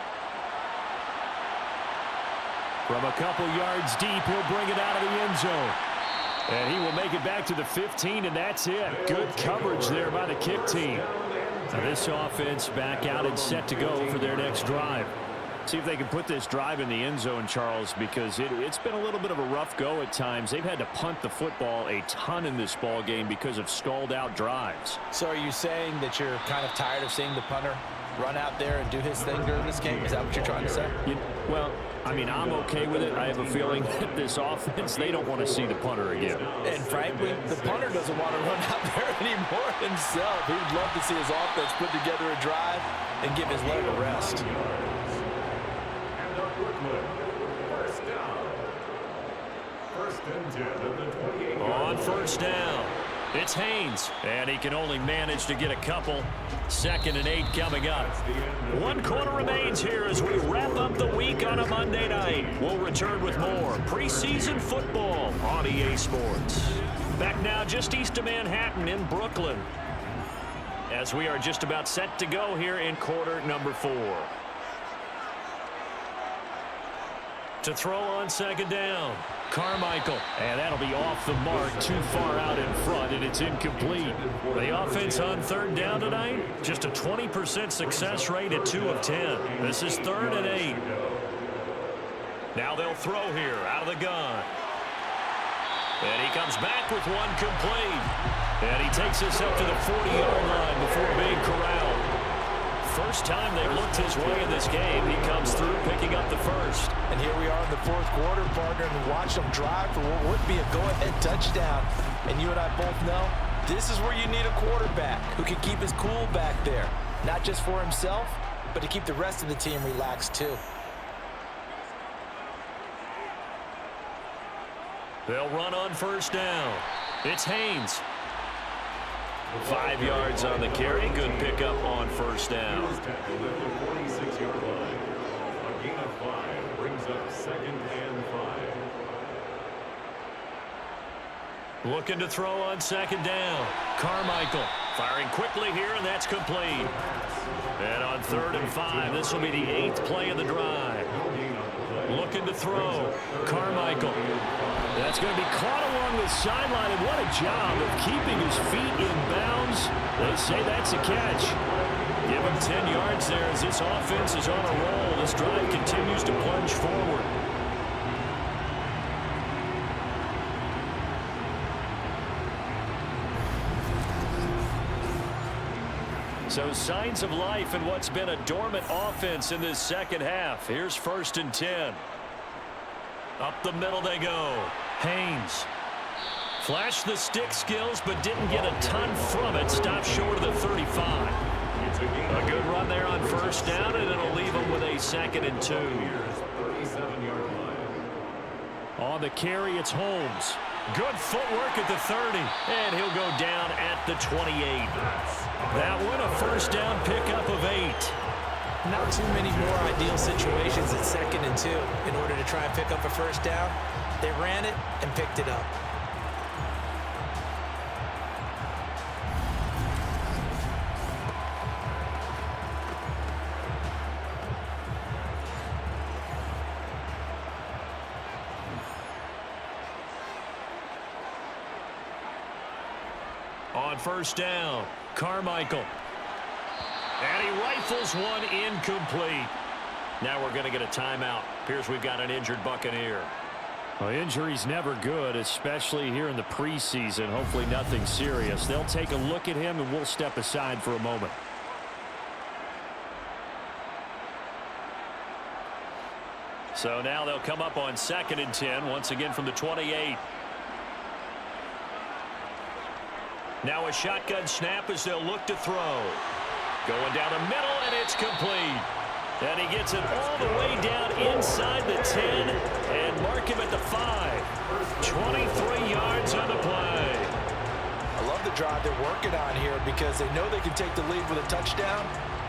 From a couple yards deep, he'll bring it out of the end zone. And he will make it back to the 15, and that's it. Good coverage there by the kick team. Now this offense back out and set to go for their next drive. See if they can put this drive in the end zone, Charles, because it's been a little bit of a rough go at times. They've had to punt the football a ton in this ball game because of stalled-out drives. So are you saying that you're kind of tired of seeing the punter run out there and do his thing during this game? Is that what you're trying to say? Well, I mean, I'm okay with it. I have a feeling that this offense, they don't want to see the punter again. And frankly, the punter doesn't want to run out there anymore himself. He would love to see his offense put together a drive and give his leg a rest. On 1st down, it's Haynes, and he can only manage to get a couple. 2nd and 8 coming up. 1 quarter remains here as we wrap up the week on a Monday night. We'll return with more preseason football on EA Sports. Back now just east of Manhattan in Brooklyn, as we are just about set to go here in quarter number 4. To throw on 2nd down, Carmichael, and that'll be off the mark, too far out in front, and it's incomplete. The offense on 3rd down tonight, just a 20% success rate at 2 of 10. This is 3rd and 8. Now they'll throw here out of the gun. And he comes back with one complete. And he takes us up to the 40-yard line before being corralled. First time they've looked his way in this game, he comes through picking up the first. And here we are in the 4th quarter, partner, and watch them drive for what would be a go-ahead touchdown. And you and I both know this is where you need a quarterback who can keep his cool back there. Not just for himself, but to keep the rest of the team relaxed too. They'll run on 1st down. It's Haynes. 5 yards on the carry. Good pickup on 1st down. A gain of 5 brings up 2nd and 5. Looking to throw on 2nd down. Carmichael firing quickly here, and that's complete. And on 3rd and 5, this will be the 8th play of the drive. Looking to throw. Carmichael. That's going to be caught along the sideline, and what a job of keeping his feet in bounds. They say that's a catch. Give him 10 yards there as this offense is on a roll. This drive continues to plunge forward. So signs of life in what's been a dormant offense in this 2nd half. Here's 1st and 10. Up the middle they go. Haynes. Flashed the stick skills, but didn't get a ton from it. Stopped short of the 35. A good run there on 1st down, and it'll leave him with a 2nd and 2. On the carry, it's Holmes. Good footwork at the 30, and he'll go down at the 28. That one, a 1st down pickup of 8. Not too many more ideal situations at 2nd and 2 in order to try and pick up a 1st down. They ran it and picked it up. On 1st down, Carmichael. And he rifles one incomplete. Now we're going to get a timeout. Appears we've got an injured Buccaneer. Well, injury's never good, especially here in the preseason. Hopefully nothing serious. They'll take a look at him, and we'll step aside for a moment. So now they'll come up on 2nd and 10, once again from the 28. Now a shotgun snap as they'll look to throw. Going down the middle, and it's complete. And he gets it all the way down inside the 10 and mark him at the 5. 23 yards on the play. I love the drive they're working on here because they know they can take the lead with a touchdown.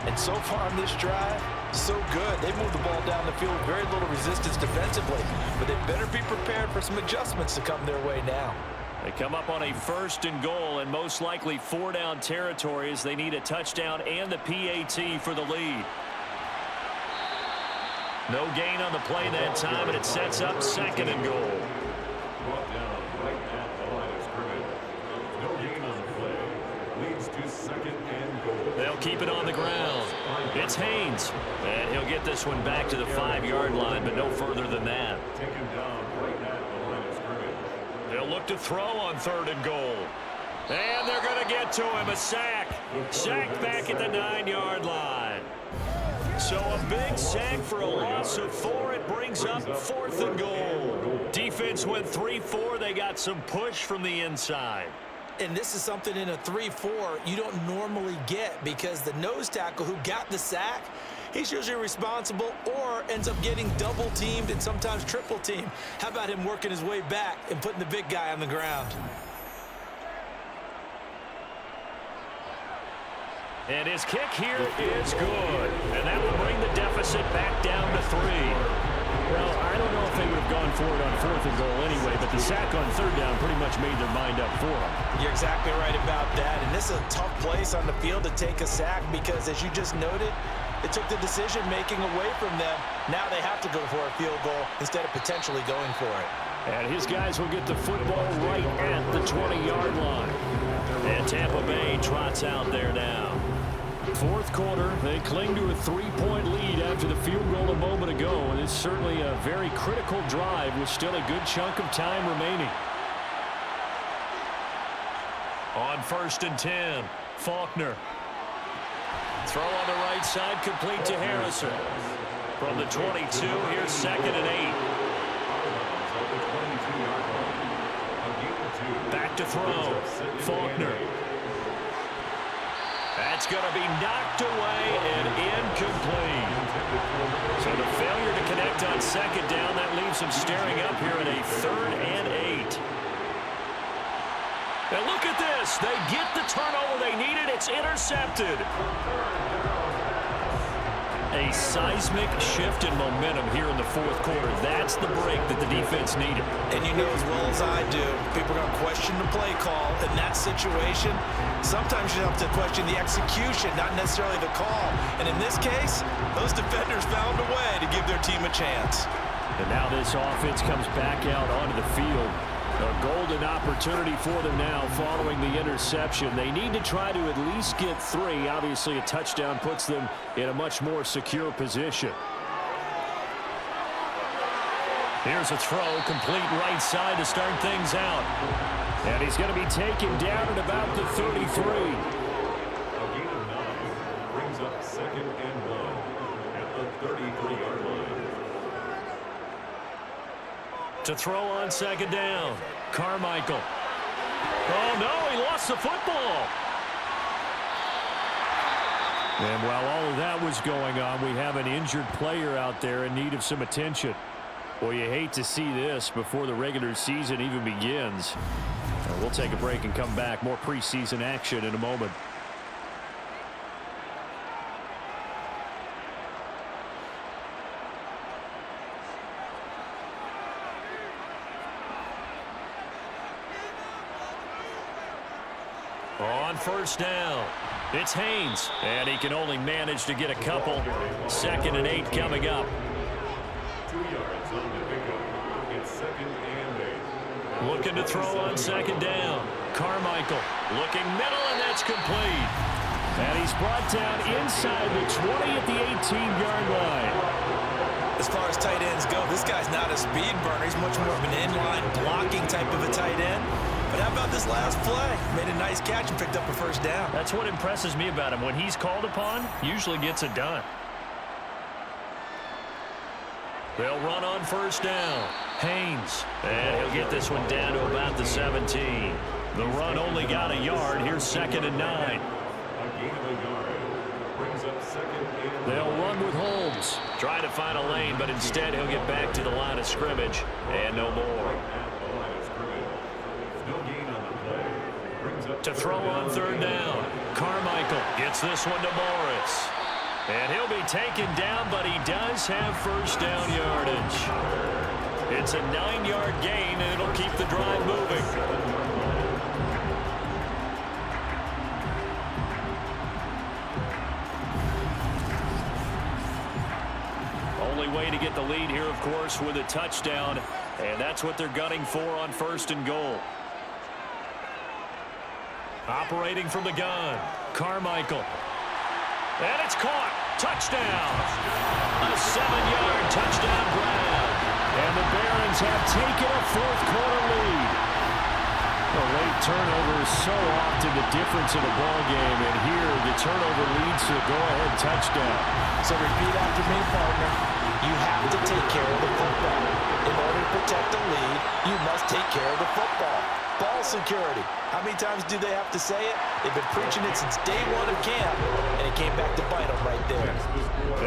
And so far on this drive, so good. They moved the ball down the field with very little resistance defensively. But they better be prepared for some adjustments to come their way now. They come up on a 1st and goal and most likely 4-down territory as they need a touchdown and the PAT for the lead. No gain on the play that time, and it sets up 2nd and goal. Brought down right at the line of scrimmage. No gain on the play. Leads to 2nd and goal. They'll keep it on the ground. It's Haynes, and he'll get this one back to the 5-yard line, but no further than that. Taken down right at the line of scrimmage. They'll look to throw on 3rd and goal. And they're going to get to him. A sack. Sack back at the 9-yard line. So a big sack for a loss of 4. It brings up 4th and goal. Defense went 3-4. They got some push from the inside. And this is something in a 3-4 you don't normally get because the nose tackle who got the sack, he's usually responsible or ends up getting double teamed and sometimes triple teamed. How about him working his way back and putting the big guy on the ground? And his kick here is good. And that will bring the deficit back down to 3. Well, I don't know if they would have gone for it on 4th and goal anyway, but the sack on 3rd down pretty much made their mind up for them. You're exactly right about that. And this is a tough place on the field to take a sack because, as you just noted, it took the decision-making away from them. Now they have to go for a field goal instead of potentially going for it. And his guys will get the football right at the 20-yard line. And Tampa Bay trots out there now. 4th quarter, they cling to a 3-point lead after the field goal a moment ago, and it's certainly a very critical drive with still a good chunk of time remaining. On 1st and 10, Faulkner. Throw on the right side, complete to Harrison. From the 22, here's 2nd and 8. Back to throw, Faulkner. That's going to be knocked away and incomplete. So the failure to connect on 2nd down, that leaves them staring up here at a 3rd and 8. And look at this. They get the turnover they needed. It's intercepted. A seismic shift in momentum here in the 4th quarter. That's the break that the defense needed. And you know as well as I do, people are going to question the play call in that situation. Sometimes you have to question the execution, not necessarily the call. And in this case, those defenders found a way to give their team a chance. And now this offense comes back out onto the field. A golden opportunity for them now following the interception. They need to try to at least get 3. Obviously, a touchdown puts them in a much more secure position. Here's a throw, complete right side to start things out. And he's going to be taken down at about the 33. A gain of 9 brings up 2nd and 1 at the 33-yard line. To throw on 2nd down, Carmichael. Oh, no, he lost the football. And while all of that was going on, we have an injured player out there in need of some attention. Well, you hate to see this before the regular season even begins. We'll take a break and come back. More preseason action in a moment. On 1st down, it's Haynes, and he can only manage to get a couple. 2nd and 8 coming up. 2 yards on the pickup. It's 2nd and 8. Looking to throw on 2nd down. Carmichael looking middle, and that's complete. And he's brought down inside the 20 at the 18-yard line. As far as tight ends go. This guy's not a speed burner. He's much more of an inline blocking type of a tight end. But how about this last play? Made a nice catch and picked up a first down. That's what impresses me about him. When he's called upon, usually gets it done. They'll run on first down. Haynes. And he'll get this one down to about the 17. The run only got a yard. Here's 2nd and 9. A gain of a yard. Brings up 2nd and They'll run with Holmes. Trying to find a lane, but instead he'll get back to the line of scrimmage. And no more. no gain on the play. Brings up To throw on 3rd down. Carmichael gets this one to Morris. And he'll be taken down, but he does have first down yardage. It's a 9-yard gain, and it'll keep the drive moving. Only way to get the lead here, of course, with a touchdown. And that's what they're gunning for on 1st and goal. Operating from the gun. Carmichael. And it's caught. Touchdown. A 7-yard touchdown grab. And the Barons have taken a 4th-quarter lead. A late turnover is so often the difference in a ball game, and here the turnover leads to a go-ahead touchdown. So repeat after me, partner. You have to take care of the football. In order to protect the lead, you must take care of the football. Ball security. How many times do they have to say it? They've been preaching it since day 1 of camp, and it came back to bite them right there.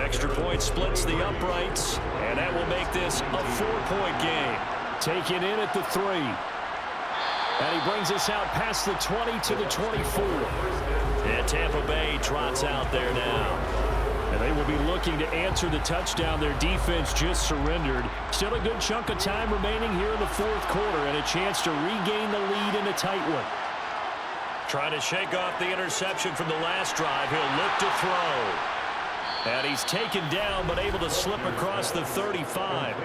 Extra point splits the uprights, and that will make this a 4-point game. Taken in at the 3. And he brings us out past the 20 to the 24. And Tampa Bay trots out there now. And they will be looking to answer the touchdown their defense just surrendered. Still a good chunk of time remaining here in the 4th quarter, and a chance to regain the lead in a tight one. Trying to shake off the interception from the last drive. He'll look to throw. And he's taken down, but able to slip across the 35.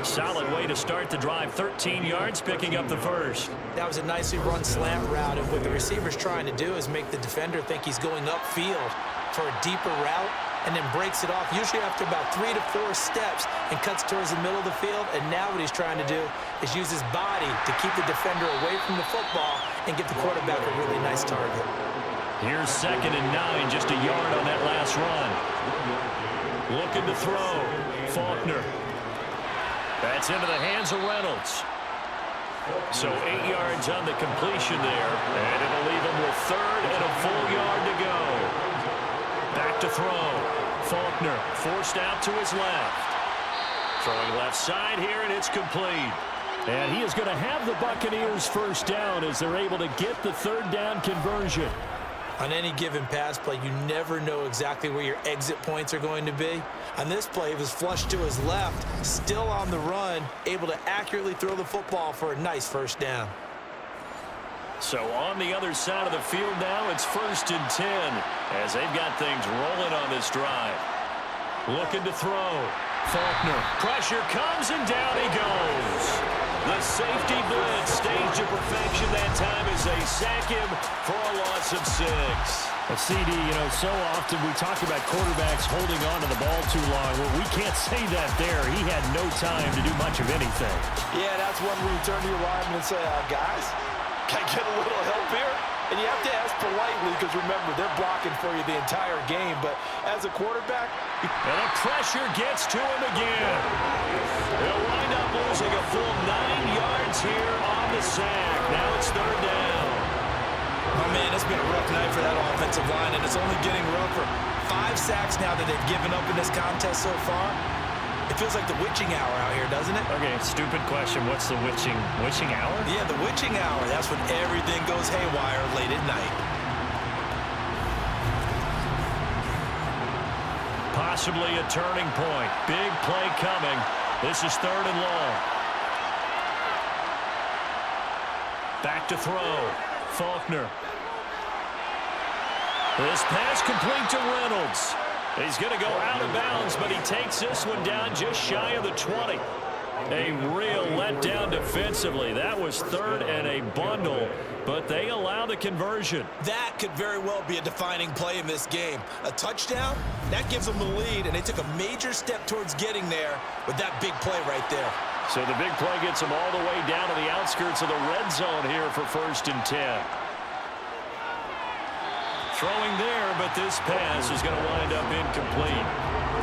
Solid way to start the drive. 13 yards, picking up the first. That was a nicely run slant route, and what the receiver's trying to do is make the defender think he's going upfield for a deeper route, and then breaks it off, usually after about 3 to 4 steps, and cuts towards the middle of the field. And now what he's trying to do is use his body to keep the defender away from the football and get the quarterback a really nice target. Here's 2nd and 9, just a yard on that last run. Looking to throw. Faulkner. That's into the hands of Reynolds. So 8 yards on the completion there, and it'll leave him with 3rd and a full yard to go. Back to throw. Faulkner forced out to his left. Throwing left side here, and it's complete. And he is going to have the Buccaneers first down as they're able to get the 3rd down conversion. On any given pass play, you never know exactly where your exit points are going to be. On this play, it was flushed to his left, still on the run, able to accurately throw the football for a nice first down. So on the other side of the field now, it's 1st and 10 as they've got things rolling on this drive. Looking to throw. Faulkner. Pressure comes, and down he goes. The safety blitz staged to perfection that time as they sack him for a loss of 6. A CD, so often we talk about quarterbacks holding on to the ball too long. Well, we can't say that there. He had no time to do much of anything. Yeah, that's one where you turn to your lineman and say, guys, can I get a little help here? And you have to ask politely because, remember, they're blocking for you the entire game. But as a quarterback... And the pressure gets to him again. They'll wind up losing a full 9 yards here on the sack. Now it's 3rd down. Oh, man, it's been a rough night for that offensive line, and it's only getting rougher. 5 sacks now that they've given up in this contest so far. It feels like the witching hour out here, doesn't it? Okay, stupid question. What's the witching hour? Yeah, the witching hour. That's when everything goes haywire late at night. Possibly a turning point. Big play coming. This is 3rd and long. Back to throw. Faulkner. This pass complete to Reynolds. He's going to go out of bounds, but he takes this one down just shy of the 20. A real letdown defensively. That was third and a bundle, but they allow the conversion. That could very well be a defining play in this game. A touchdown, that gives them the lead, and they took a major step towards getting there with that big play right there. So the big play gets them all the way down to the outskirts of the red zone here for 1st and 10. Throwing there, but this pass is going to wind up incomplete.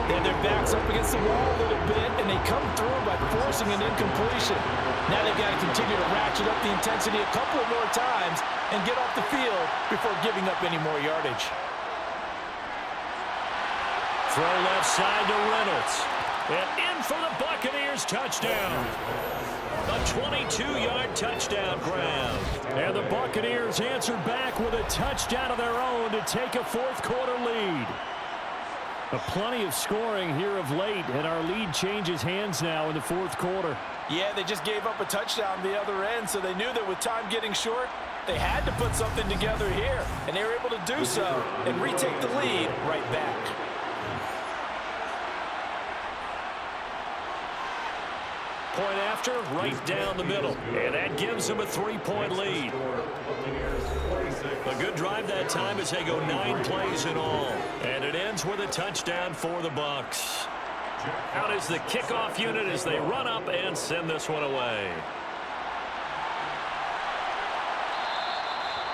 And their backs up against the wall a little bit, and they come through by forcing an incompletion. Now they've got to continue to ratchet up the intensity a couple of more times and get off the field before giving up any more yardage. Throw left side to Reynolds. And in for the Buccaneers touchdown. A 22-yard touchdown grab. And the Buccaneers answer back with a touchdown of their own to take a 4th-quarter lead. Plenty of scoring here of late, and our lead changes hands now in the 4th quarter. Yeah, they just gave up a touchdown the other end, so they knew that with time getting short, they had to put something together here, and they were able to do so and retake the lead right back. Point after, right down the middle. And that gives them a 3-point lead. A good drive that time as they go 9 plays in all. And it ends with a touchdown for the Bucs. Out is the kickoff unit as they run up and send this one away.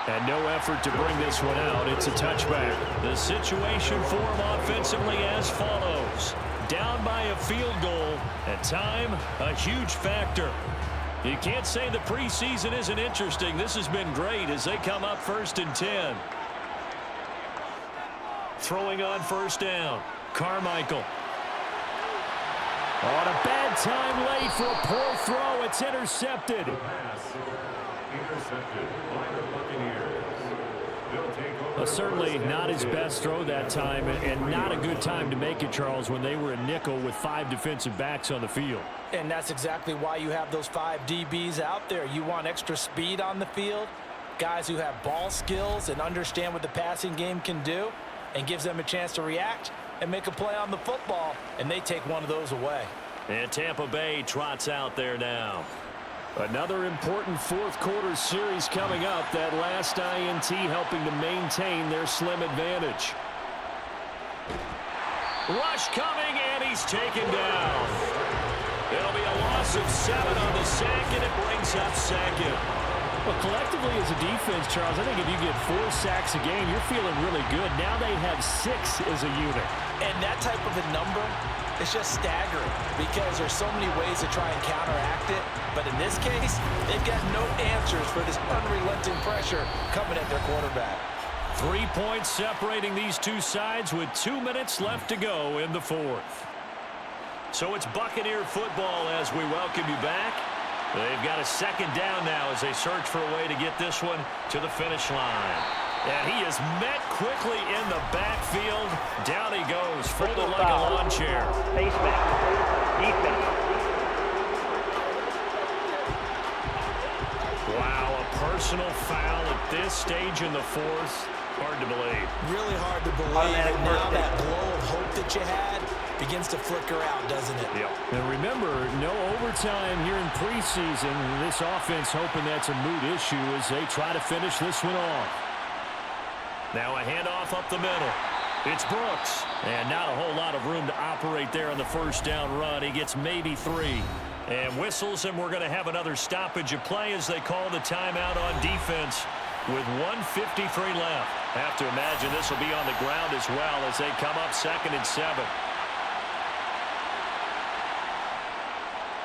And no effort to bring this one out. It's a touchback. The situation for them offensively as follows. Down by a field goal, and time, a huge factor. You can't say the preseason isn't interesting. This has been great as they come up 1st and 10. Throwing on 1st down. Carmichael. On a bad time late for a poor throw. It's intercepted. Intercepted by the Buccaneers. Certainly not his best throw that time, and not a good time to make it, Charles, when they were a nickel with 5 defensive backs on the field. And that's exactly why you have those 5 DBs out there. You want extra speed on the field, guys who have ball skills and understand what the passing game can do, and gives them a chance to react and make a play on the football, and they take one of those away. And Tampa Bay trots out there now. Another important 4th-quarter series coming up. That last INT helping to maintain their slim advantage. Rush coming, and he's taken down. It'll be a loss of 7 on the sack, and it brings up 2nd. Well, collectively as a defense, Charles, I think if you get 4 sacks a game, you're feeling really good. Now they have 6 as a unit. And that type of a number is just staggering because there's so many ways to try and counteract it. But in this case, they've got no answers for this unrelenting pressure coming at their quarterback. 3 points separating these two sides with 2 minutes left to go in the 4th. So it's Buccaneer football as we welcome you back. They've got a 2nd down now as they search for a way to get this one to the finish line. And he is met quickly in the backfield. Down he goes, folded like a lawn chair. Face mask. Defense. Wow, a personal foul at this stage in the 4th. Hard to believe. Really hard to believe. Automatic And now first that down. glow of hope that you had begins to flicker out, doesn't it? Yep. And remember, no overtime here in preseason. This offense hoping that's a moot issue as they try to finish this one off. Now a handoff up the middle. It's Brooks. And not a whole lot of room to operate there on the 1st down run. He gets maybe 3. And whistles, and we're going to have another stoppage of play as they call the timeout on defense with 1:53 left. Have to imagine this will be on the ground as well as they come up 2nd and 7.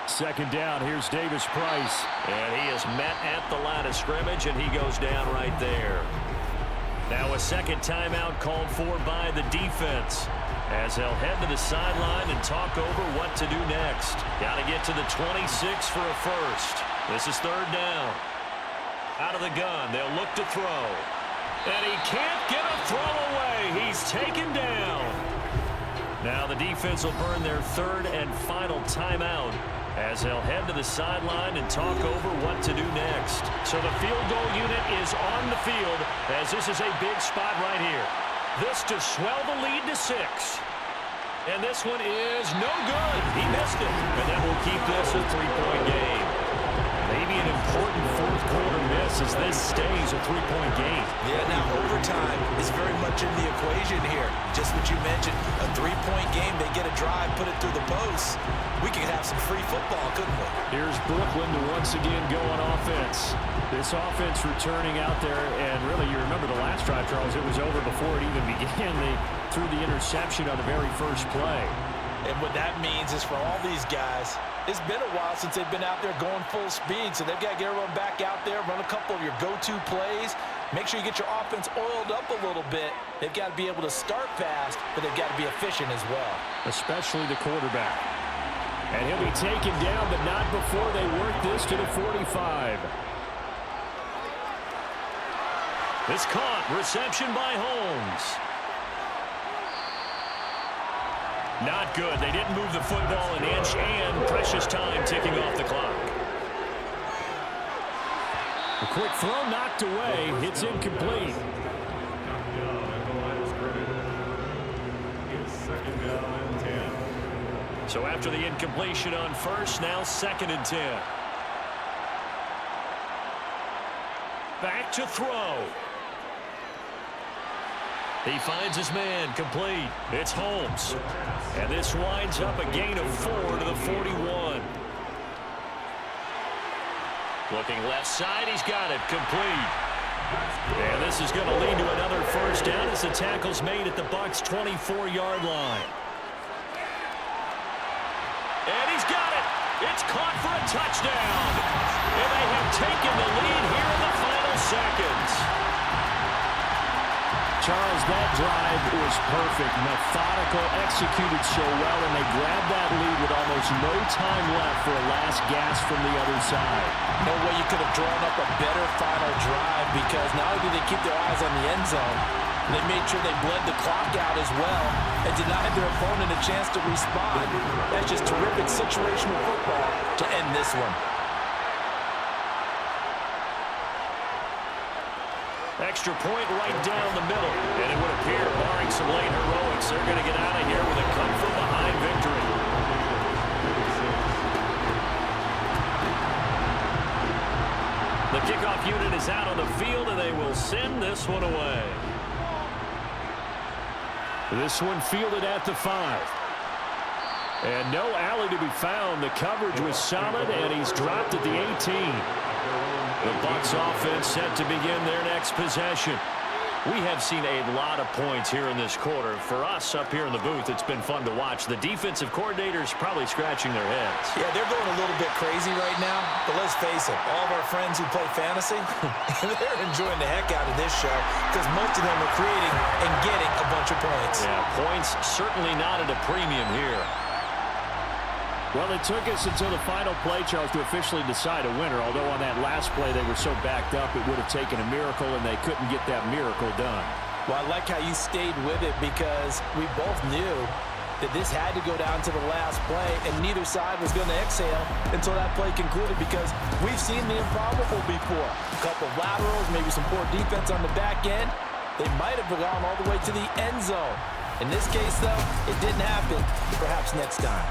2nd down, here's Davis Price. And he is met at the line of scrimmage, and he goes down right there. Now a 2nd timeout called for by the defense as they'll head to the sideline and talk over what to do next. Got to get to the 26 for a first. This is 3rd down. Out of the gun, they'll look to throw. And he can't get a throw away. He's taken down. Now the defense will burn their 3rd and final timeout as they'll head to the sideline and talk over what to do next. So the field goal unit is on the field as this is a big spot right here. This to swell the lead to 6. And this one is no good. He missed it. And that will keep this a three-point game. Maybe an important fourth-quarter miss as this stays a three-point game. Yeah, now overtime is very much in the equation here. Just what you mentioned, a three-point game, they get a drive, put it through the post. We could have some free football, couldn't we? Here's Brooklyn to once again go on offense. This offense returning out there, and really, you remember the last drive, Charles, it was over before it even began. They threw the interception on the very first play. And what that means is for all these guys, it's been a while since they've been out there going full speed, so they've got to get everyone back out there, run a couple of your go-to plays, make sure you get your offense oiled up a little bit. They've got to be able to start fast, but they've got to be efficient as well. Especially the quarterback. And he'll be taken down, but not before they work this to the 45. It's caught. Reception by Holmes. Not good. They didn't move the football an inch, and precious time ticking off the clock. A quick throw knocked away. It's incomplete. So after the incompletion on first, now 2nd and 10. Back to throw. He finds his man, complete. It's Holmes. And this winds up a gain of 4 to the 41. Looking left side, he's got it, complete. And this is going to lead to another first down as the tackle's made at the Bucs' 24-yard line. And he's got it. It's caught for a touchdown. And they have taken the lead here in the final seconds. Charles, that drive was perfect, methodical, executed so well, and they grabbed that lead with almost no time left for a last gasp from the other side. No way you could have drawn up a better final drive, because not only did they keep their eyes on the end zone, they made sure they bled the clock out as well and denied their opponent a chance to respond. That's just terrific situational football to end this one. Extra point right down the middle. And it would appear, barring some late heroics, they're going to get out of here with a come-from-behind victory. The kickoff unit is out on the field, and they will send this one away. This one fielded at the 5. And no alley to be found. The coverage was solid, and he's dropped at the 18. The Bucs offense set to begin their next possession. We have seen a lot of points here in this quarter. For us up here in the booth, it's been fun to watch. The defensive coordinators probably scratching their heads. Yeah, they're going a little bit crazy right now. But let's face it, all of our friends who play fantasy, they're enjoying the heck out of this show because most of them are creating and getting a bunch of points. Yeah, points certainly not at a premium here. Well, it took us until the final play, Charles, to officially decide a winner. Although on that last play they were so backed up, it would have taken a miracle, and they couldn't get that miracle done. Well, I like how you stayed with it because we both knew that this had to go down to the last play, and neither side was going to exhale until that play concluded because we've seen the improbable before. A couple of laterals, maybe some poor defense on the back end. They might have gone all the way to the end zone. In this case, though, it didn't happen. Perhaps next time.